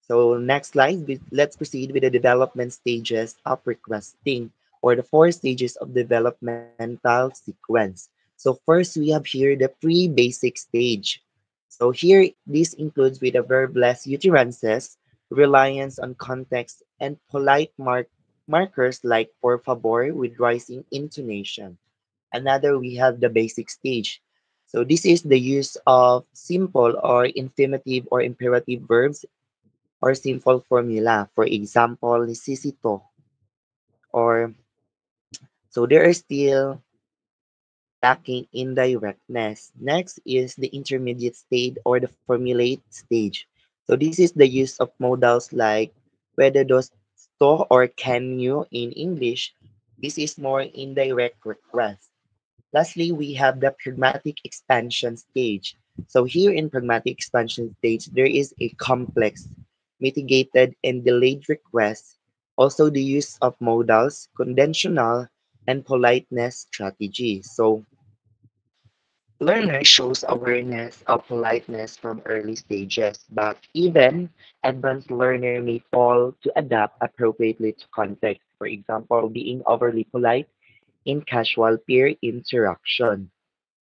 [SPEAKER 5] Let's proceed with the development stages of requesting, or the four stages of developmental sequence. So first we have here the pre-basic stage. So here this includes with the verbless utterances, reliance on context, and polite markers like por favor with rising intonation. Another we have the basic stage. So this is the use of simple or infinitive or imperative verbs or simple formula. For example, necesito, or so there are still lacking indirectness. Next is the intermediate stage or the formulate stage. So this is the use of modals like whether does to or can you in English. This is more indirect request. Lastly, we have the pragmatic expansion stage. So here in pragmatic expansion stage, there is a complex, mitigated, and delayed request, also the use of modals, conventional, and politeness strategy. So learner shows awareness of politeness from early stages, but even advanced learner may fall to adapt appropriately to context. For example, being overly polite in casual peer interaction.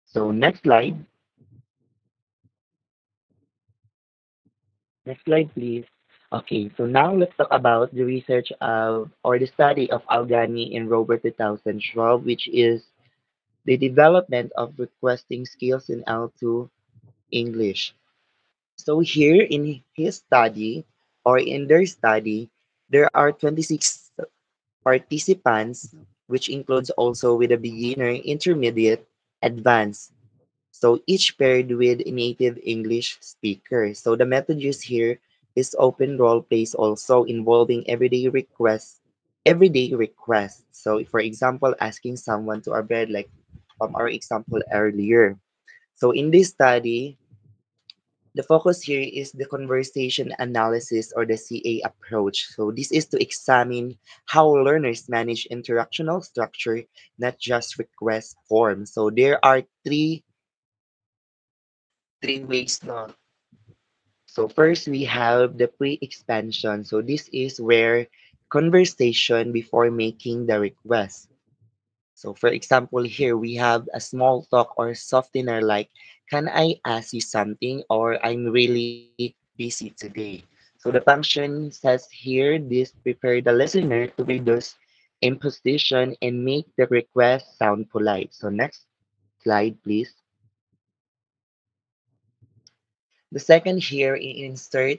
[SPEAKER 5] So next slide. Next slide, please. Okay, so now let's talk about the research of or the study of Algani and Robert 2012, which is the development of requesting skills in L2 English. So here in his study or in their study, there are 26 participants, which includes also with a beginner, intermediate, advanced. So each paired with a native English speaker. So the method used here is open role plays also involving everyday requests. So for example, asking someone to our bed like from our example earlier. So in this study, the focus here is the conversation analysis or the CA approach. So this is to examine how learners manage interactional structure, not just request form. So there are three ways now. So first we have the pre-expansion. So this is where conversation before making the request. So for example, here we have a small talk or softener like, can I ask you something? Or I'm really busy today. So the function says here, this prepare the listener to reduce imposition and make the request sound polite. So next slide, please. The second here insert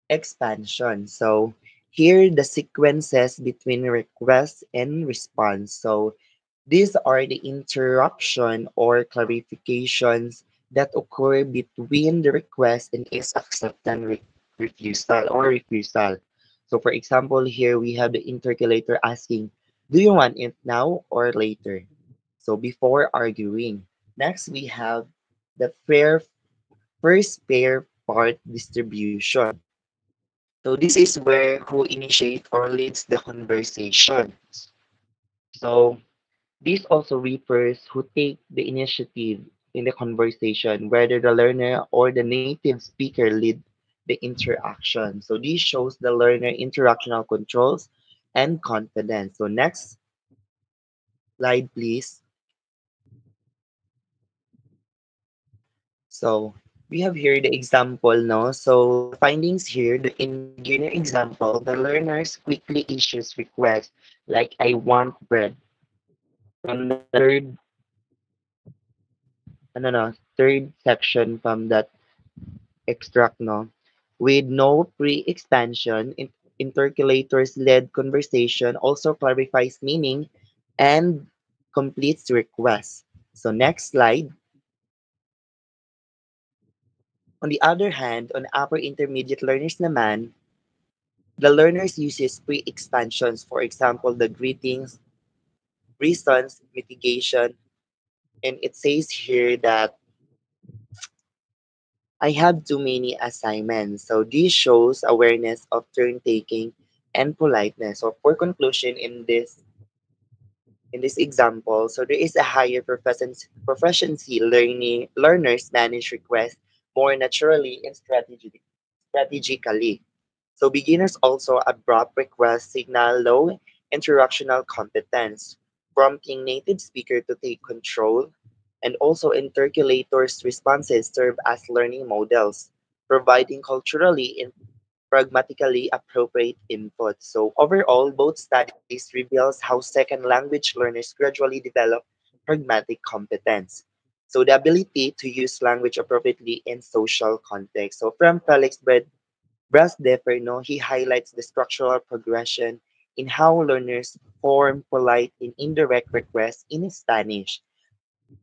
[SPEAKER 5] expansion. So here the sequences between request and response. So these are the interruption or clarifications that occur between the request and its acceptance refusal. So for example, here we have the intercalator asking, do you want it now or later? So before arguing. Next, we have the first pair part distribution. So this is where who initiate or leads the conversation. So this also refers who take the initiative in the conversation, whether the learner or the native speaker lead the interaction. So this shows the learner interactional controls and confidence. So next slide, please. So we have here the example, no? So the findings here, in the beginner example, the learners quickly issues requests like I want bread. From the third section from that extract, no? With no pre-expansion, intercalators led conversation also clarifies meaning and completes requests. So next slide. On the other hand, on upper intermediate learners naman, the learners uses pre-expansions, for example, the greetings, reasons, mitigation, and it says here that I have too many assignments. So this shows awareness of turn taking and politeness. So for conclusion in this example, so there is a higher proficiency learners manage requests more naturally and strategically. So beginners also abrupt requests signal low interactional competence, prompting native speaker to take control, and also interculators responses serve as learning models, providing culturally and pragmatically appropriate input. So overall, both studies reveals how second language learners gradually develop pragmatic competence. So the ability to use language appropriately in social context. So from Felix Brasdefer, no, he highlights the structural progression in how learners form polite and indirect requests in Spanish.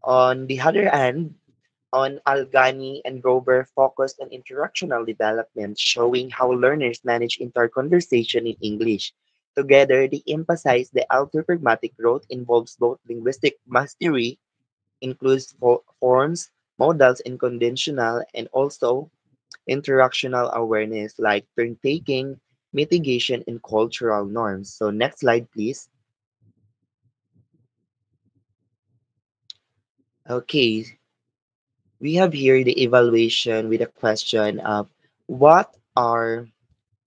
[SPEAKER 5] On the other hand, on Algani and Grover focused on interactional development, showing how learners manage interconversation in English. Together, they emphasize the alter-pragmatic growth involves both linguistic mastery, includes forms, modals, and conditional, and also interactional awareness like turn-taking, mitigation, and cultural norms. So next slide, please. Okay, we have here the evaluation with a question of what are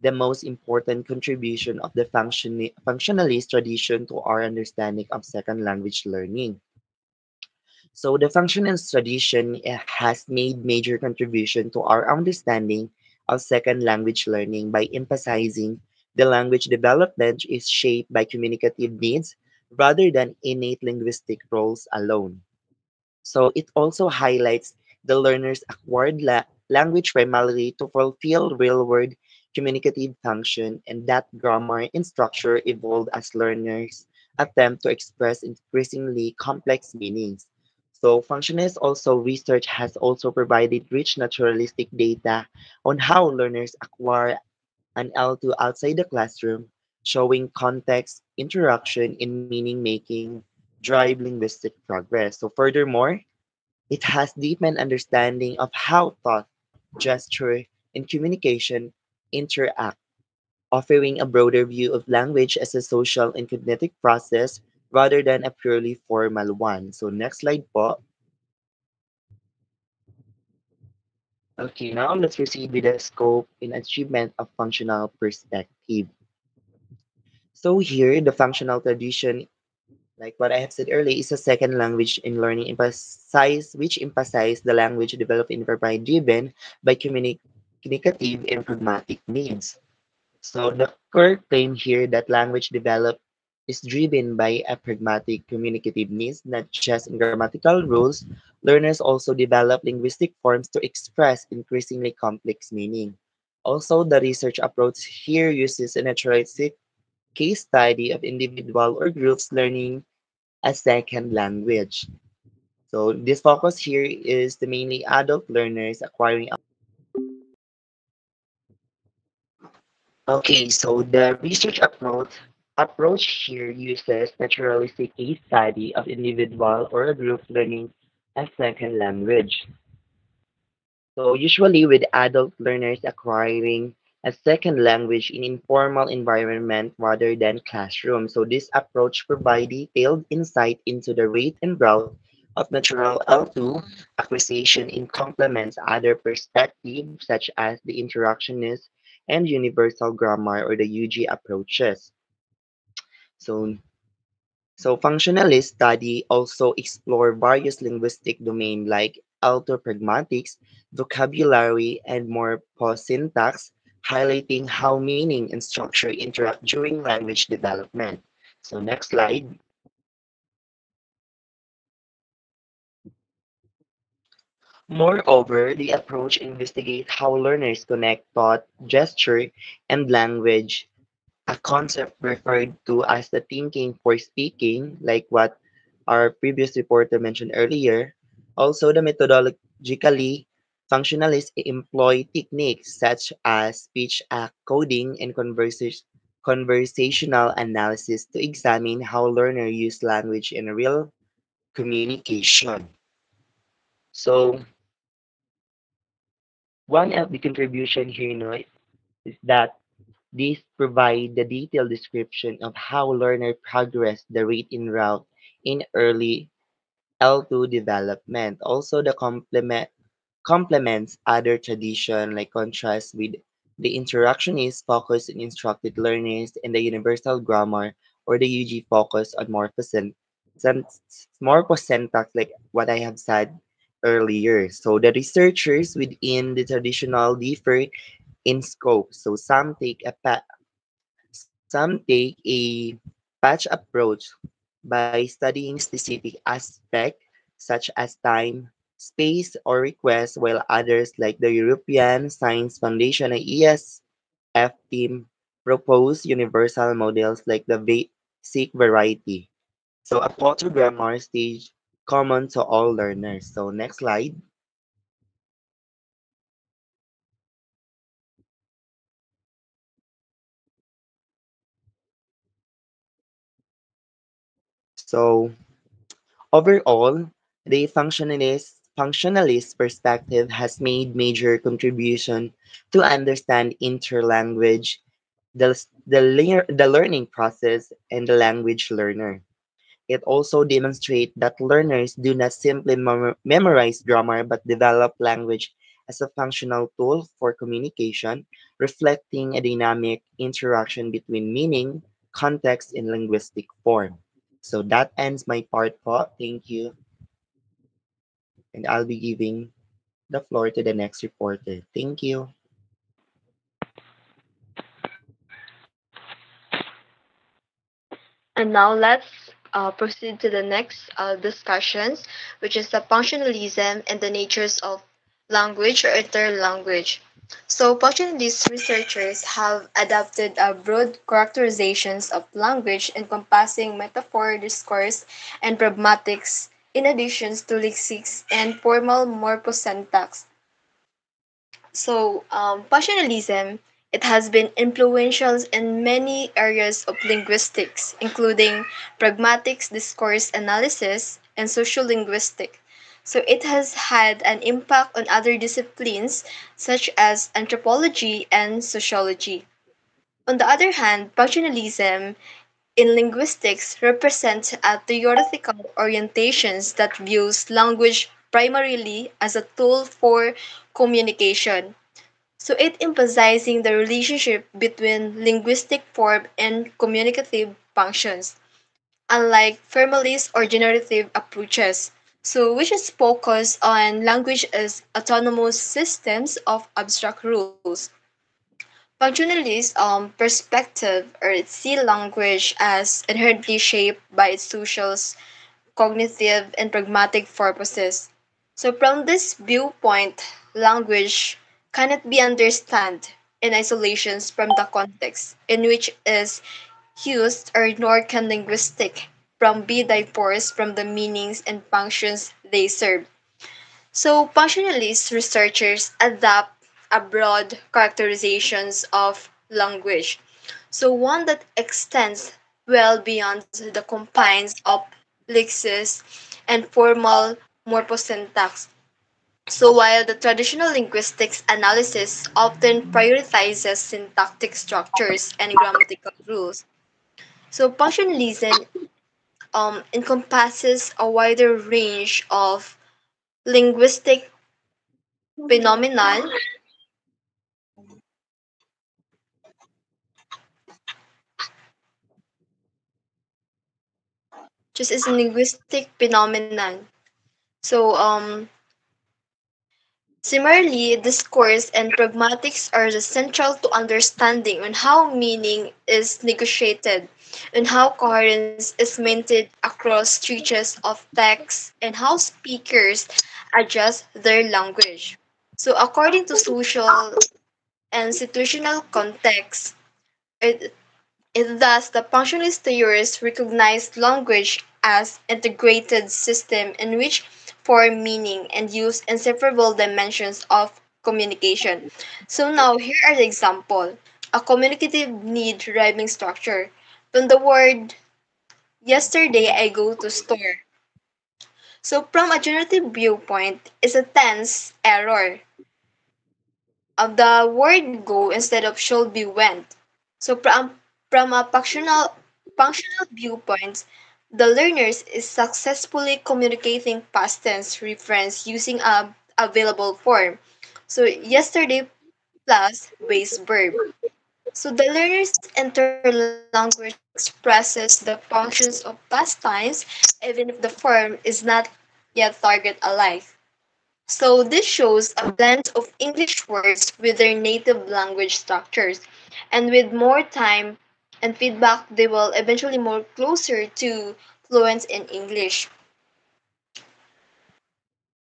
[SPEAKER 5] the most important contribution of the functionalist tradition to our understanding of second language learning. So the functionalist tradition has made major contribution to our understanding of second language learning by emphasizing the language development is shaped by communicative needs rather than innate linguistic roles alone. So it also highlights the learner's acquired language primarily to fulfill real-world communicative function and that grammar and structure evolve as learners attempt to express increasingly complex meanings. So functionist also research has also provided rich naturalistic data on how learners acquire an L2 outside the classroom, showing context, interaction, and meaning making drive linguistic progress. So furthermore, it has deepened understanding of how thought, gesture, and communication interact, offering a broader view of language as a social and cognitive process rather than a purely formal one. So next slide po. Okay, now let's proceed with the scope and achievement of functional perspective. So here, the functional tradition, like what I have said earlier, is a second language in learning which emphasize the language developed in provide driven by communicative and pragmatic needs. So the core claim here that language developed is driven by a pragmatic communicative needs, not just in grammatical rules. Learners also develop linguistic forms to express increasingly complex meaning. Also, the research approach here uses a naturalistic case study of individual or groups learning a second language. So this focus here is the mainly adult learners acquiring. Okay, so the research approach here uses naturalistic case study of individual or a group learning a second language. So usually with adult learners acquiring a second language in informal environment rather than classroom. So this approach provides detailed insight into the rate and route of natural L2 acquisition in complements other perspectives such as the interactionist and universal grammar or the UG approaches. So functionalist study also explore various linguistic domains like alto-pragmatics, vocabulary, and morphosyntax, syntax, highlighting how meaning and structure interact during language development. So next slide. Moreover, the approach investigates how learners connect thought, gesture, and language, a concept referred to as the thinking for speaking, like what our previous reporter mentioned earlier. Also, the methodologically functionalists employ techniques such as speech coding and conversational analysis to examine how learners use language in real communication. So, one of the contribution here, is that These provide the detailed description of how learner progress the rate in route in early L2 development. Also, the complements other tradition like contrast with the interactionist focus on instructed learners and the universal grammar or the UG focus on sen- morphosyntax like what I have said earlier. So the researchers within the traditional differ in scope. So some take a patch approach by studying specific aspects such as time, space, or request, while others like the European Science Foundation and ESF team propose universal models like the basic variety. So a photogrammar stage common to all learners. So next slide. So overall, the functionalist perspective has made major contribution to understand interlanguage, the learning process, and the language learner. It also demonstrates that learners do not simply memorize grammar but develop language as a functional tool for communication, reflecting a dynamic interaction between meaning, context, and linguistic form. So that ends my part po. Thank you. And I'll be giving the floor to the next reporter. Thank you.
[SPEAKER 6] And now let's proceed to the next discussions, which is the functionalism and the natures of language or interlanguage. So, functionalist researchers have adapted a broad characterizations of language encompassing metaphor, discourse, and pragmatics, in addition to lexics and formal morphosyntax. So, functionalism, it has been influential in many areas of linguistics, including pragmatics, discourse analysis, and sociolinguistics. So, it has had an impact on other disciplines such as anthropology and sociology. On the other hand, functionalism in linguistics represents a theoretical orientations that views language primarily as a tool for communication, so it emphasizing the relationship between linguistic form and communicative functions, unlike formalist or generative approaches. So which is focused on language as autonomous systems of abstract rules. Functionalist perspective or see language as inherently shaped by its social, cognitive, and pragmatic purposes. So, from this viewpoint, language cannot be understood in isolation from the context in which is used, or nor can linguistic from be divorced from the meanings and functions they serve. So, functionalist researchers adapt a broad characterizations of language. So, one that extends well beyond the confines of lexis and formal morphosyntax. So, while the traditional linguistics analysis often prioritizes syntactic structures and grammatical rules, so functionalism encompasses a wider range of linguistic phenomenon, just as a linguistic phenomenon. So, similarly, discourse and pragmatics are the central to understanding on how meaning is negotiated, and how coherence is maintained across stretches of text, and how speakers adjust their language. So, according to social and situational context, it thus, the functionalist theorists recognize language as integrated system in which form, meaning, and use inseparable dimensions of communication. So now, here are the example. A communicative need rhyming structure. From the word yesterday I go to store. So from a generative viewpoint, is a tense error of the word go instead of should be went. So from a functional viewpoint, the learners is successfully communicating past tense reference using a available form. So yesterday plus base verb. So the learner's interlanguage expresses the functions of past times even if the form is not yet target alike. So this shows a blend of English words with their native language structures. And with more time and feedback, they will eventually more closer to fluent in English.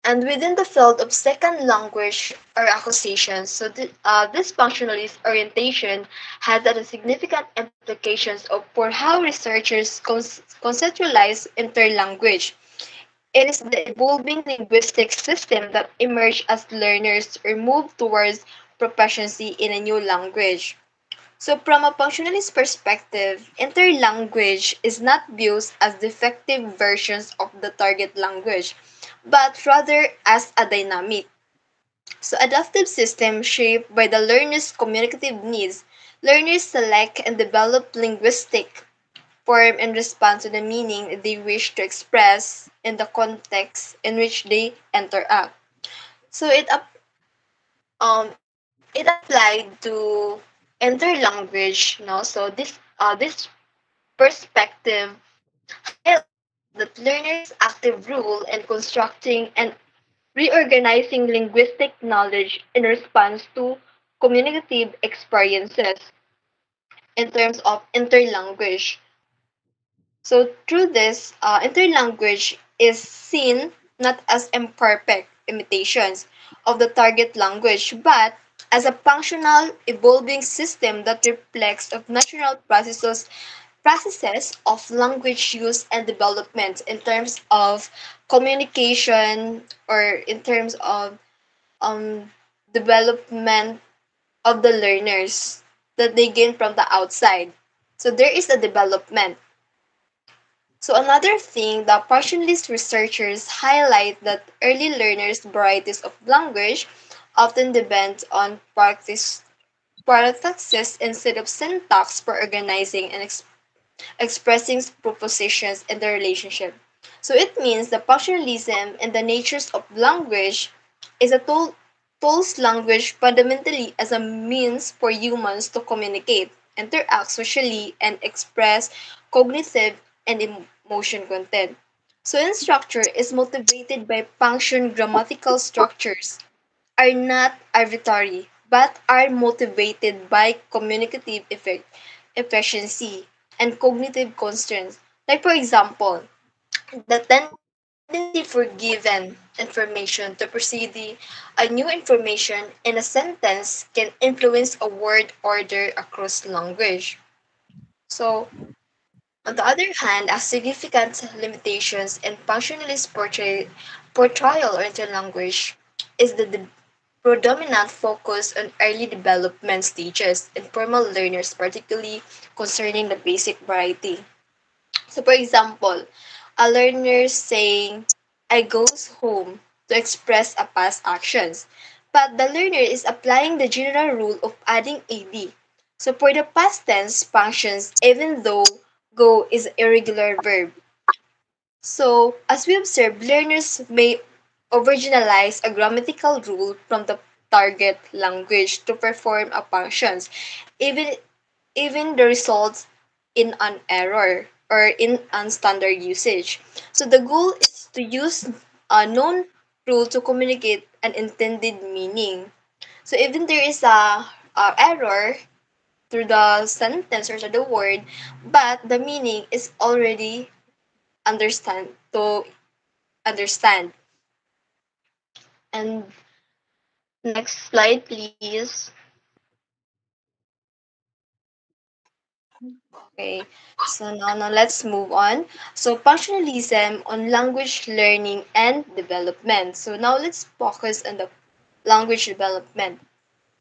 [SPEAKER 6] And within the field of second language or acquisition, so this functionalist orientation has a significant implications of for how researchers conceptualize interlanguage. It is the evolving linguistic system that emerge as learners or move towards proficiency in a new language. So, from a functionalist perspective, interlanguage is not viewed as defective versions of the target language, but rather as a dynamic. So, adaptive system shaped by the learner's communicative needs. Learners select and develop linguistic form in response to the meaning they wish to express in the context in which they interact. So it applied to interlanguage, so this perspective highlights that learners' active role in constructing and reorganizing linguistic knowledge in response to communicative experiences in terms of interlanguage. So through this, interlanguage is seen not as imperfect imitations of the target language, but as a functional, evolving system that reflects of natural processes of language use and development in terms of communication or in terms of um, development of the learners that they gain from the outside. So there is a development. So another thing that partialist researchers highlight that early learners' varieties of language often depend on paradoxes instead of syntax for organizing and expressing propositions in the relationship. So it means the partialism and the natures of language is a tools language fundamentally as a means for humans to communicate, interact socially, and express cognitive and emotion content. So in structure is motivated by function grammatical structures are not arbitrary but are motivated by communicative efficiency and cognitive constraints. Like for example, the tendency for given information to precede a new information in a sentence can influence a word order across language. So, on the other hand, a significant limitations in functionalist portrayal or interlanguage is the predominant focus on early development stages in formal learners, particularly concerning the basic variety. So, for example, a learner saying, I goes home to express a past actions. But the learner is applying the general rule of adding AD. So, for the past tense functions, even though go is irregular verb. So, as we observe, learners may originalize a grammatical rule from the target language to perform a functions, even even the results in an error or in unstandard usage. So the goal is to use a known rule to communicate an intended meaning. So even there is a error through the sentence or the word, but the meaning is already understand. And next slide, please. Okay, so now let's move on. So functionalism on language learning and development. So now let's focus on the language development.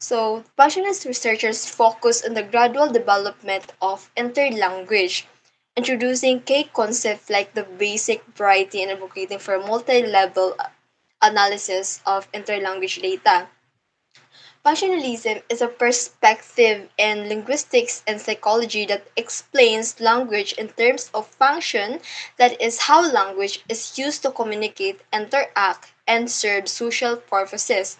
[SPEAKER 6] So functionalist researchers focus on the gradual development of interlanguage, introducing key concepts like the basic variety and advocating for multi-level analysis of interlanguage data. Functionalism is a perspective in linguistics and psychology that explains language in terms of function, that is, how language is used to communicate, interact, and serve social purposes.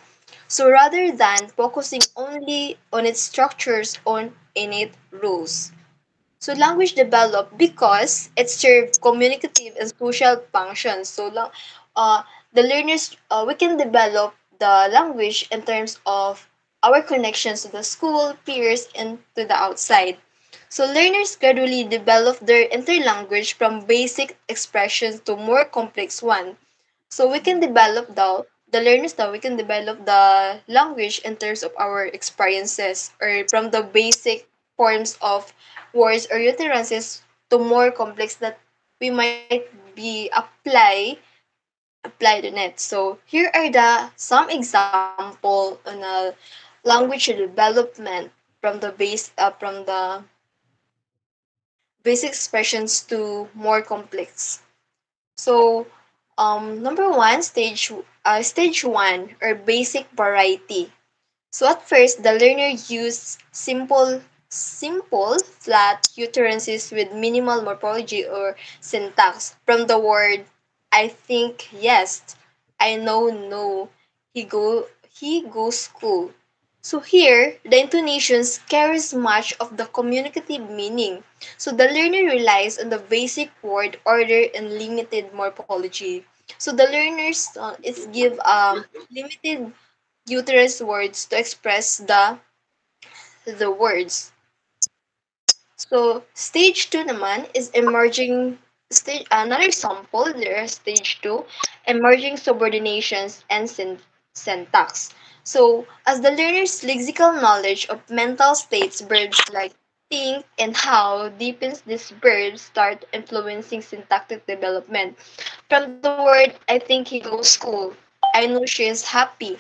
[SPEAKER 6] So rather than focusing only on its structures or innate rules. So language developed because it served communicative and social functions. Uh, the learners, we can develop the language in terms of our connections to the school, peers, and to the outside. So learners gradually develop their interlanguage from basic expressions to more complex one. So we can develop the learners now we can develop the language in terms of our experiences or from the basic forms of words or utterances to more complex that we might be apply on it. So here are the some example on a language development from the basic expressions to more complex. So, number one, stage one or basic variety. So at first, the learner used simple, flat utterances with minimal morphology or syntax. From the word I think yes, I know no, he goes school. So here, the intonations carries much of the communicative meaning. So the learner relies on the basic word order and limited morphology. So the learners is give limited uterus words to express the words. So stage two naman is emerging stage another example there is stage two, emerging subordinations and syntax. So as the learner's lexical knowledge of mental states, verbs like think and how deepens, these verbs start influencing syntactic development. From the word I think he goes school, I know she is happy.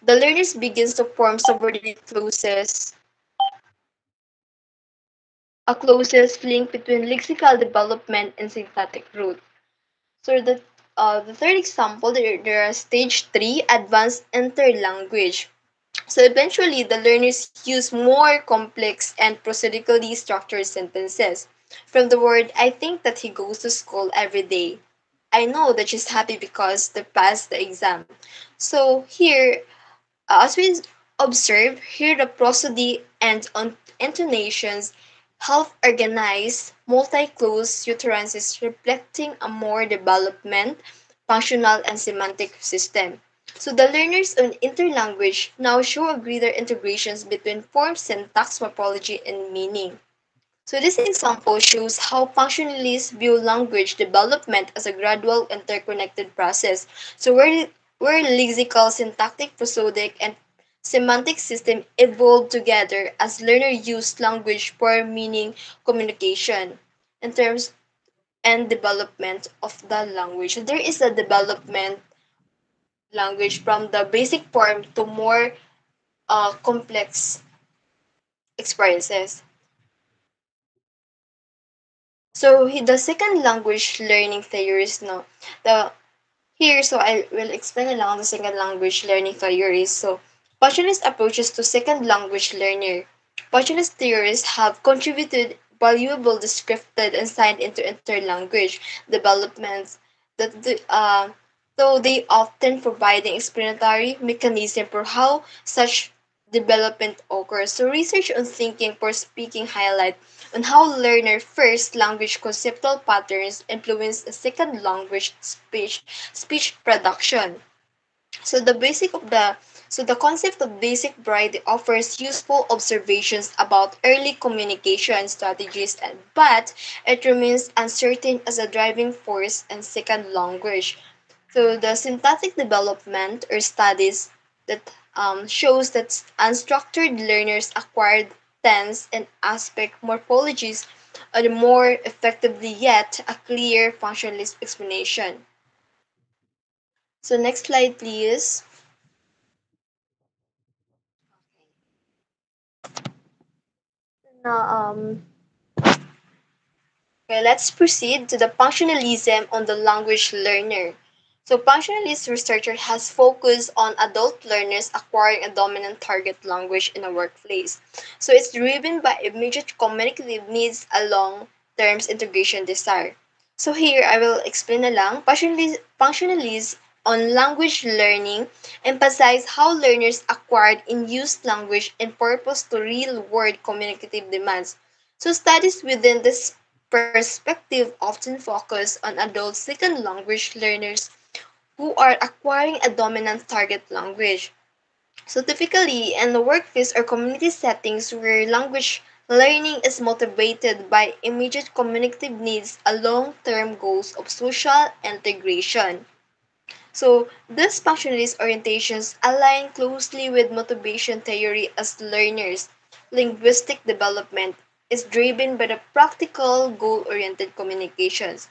[SPEAKER 6] The learners begins to form subordinate clauses, a closest link between lexical development and syntactic root. So the third example, there are stage three, advanced interlanguage. So eventually, the learners use more complex and procedurally structured sentences. From the word, I think that he goes to school every day. I know that she's happy because they passed the exam. So here, as we observe, here the prosody and intonations help organize multi-clause utterances reflecting a more development, functional, and semantic system. So the learners on interlanguage now show a greater integrations between form, syntax, morphology, and meaning. So this example shows how functionalists view language development as a gradual interconnected process. So where lexical, syntactic, prosodic, and semantic system evolve together as learners use language for meaning communication in terms and development of the language. So there is a development language from the basic form to more complex experiences. So the second language learning theories no the here so I will explain along the second language learning theories. So Passionist approaches to second language learner. Passionist theories have contributed valuable descriptive insight into interlanguage developments that though they often provide an explanatory mechanism for how such development occurs. So research on thinking for speaking highlight on how learner first language conceptual patterns influence a second language speech production. So the concept of basic variety offers useful observations about early communication strategies but it remains uncertain as a driving force in second language. So the syntactic development or studies that shows that unstructured learners acquired tense and aspect morphologies are more effectively yet a clear functionalist explanation. So next slide please. Now, okay, let's proceed to the functionalism on the language learner. So functionalist researcher has focused on adult learners acquiring a dominant target language in a workplace. So it's driven by immediate communicative needs a long-term integration desire. So here I will explain na lang. Functionalists on language learning emphasize how learners acquired in used language and purpose to real-world communicative demands. So studies within this perspective often focus on adult second language learners who are acquiring a dominant target language. So typically in the workplace or community settings where language learning is motivated by immediate communicative needs and long-term goals of social integration. So these functionalist orientations align closely with motivation theory as learners. Linguistic development is driven by the practical goal-oriented communications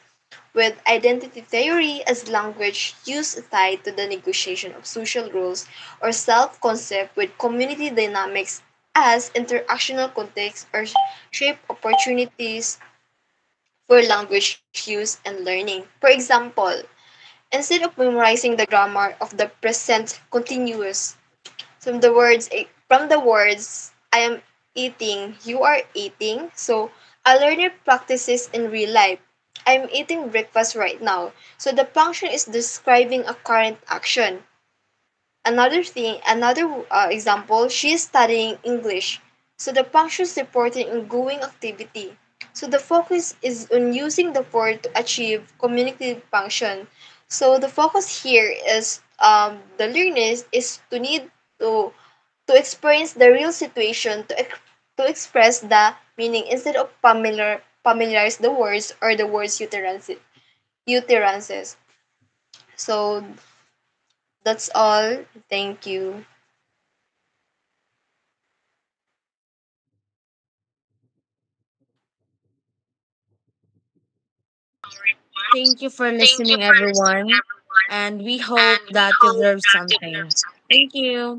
[SPEAKER 6] with identity theory as language use tied to the negotiation of social rules or self-concept with community dynamics as interactional context or shape opportunities for language use and learning. For example, instead of memorizing the grammar of the present continuous from the words I am eating, you are eating. So a learner practices in real life. I'm eating breakfast right now. So the function is describing a current action. Another example, she is studying English. So the function is reporting ongoing activity. So the focus is on using the word to achieve communicative function. So the focus here is the learners is to need to experience the real situation to express the meaning instead of familiarize the words or the words utterances. So that's all. Thank you.
[SPEAKER 1] Thank you for listening, everyone. And we hope that you've learned something. Thank you.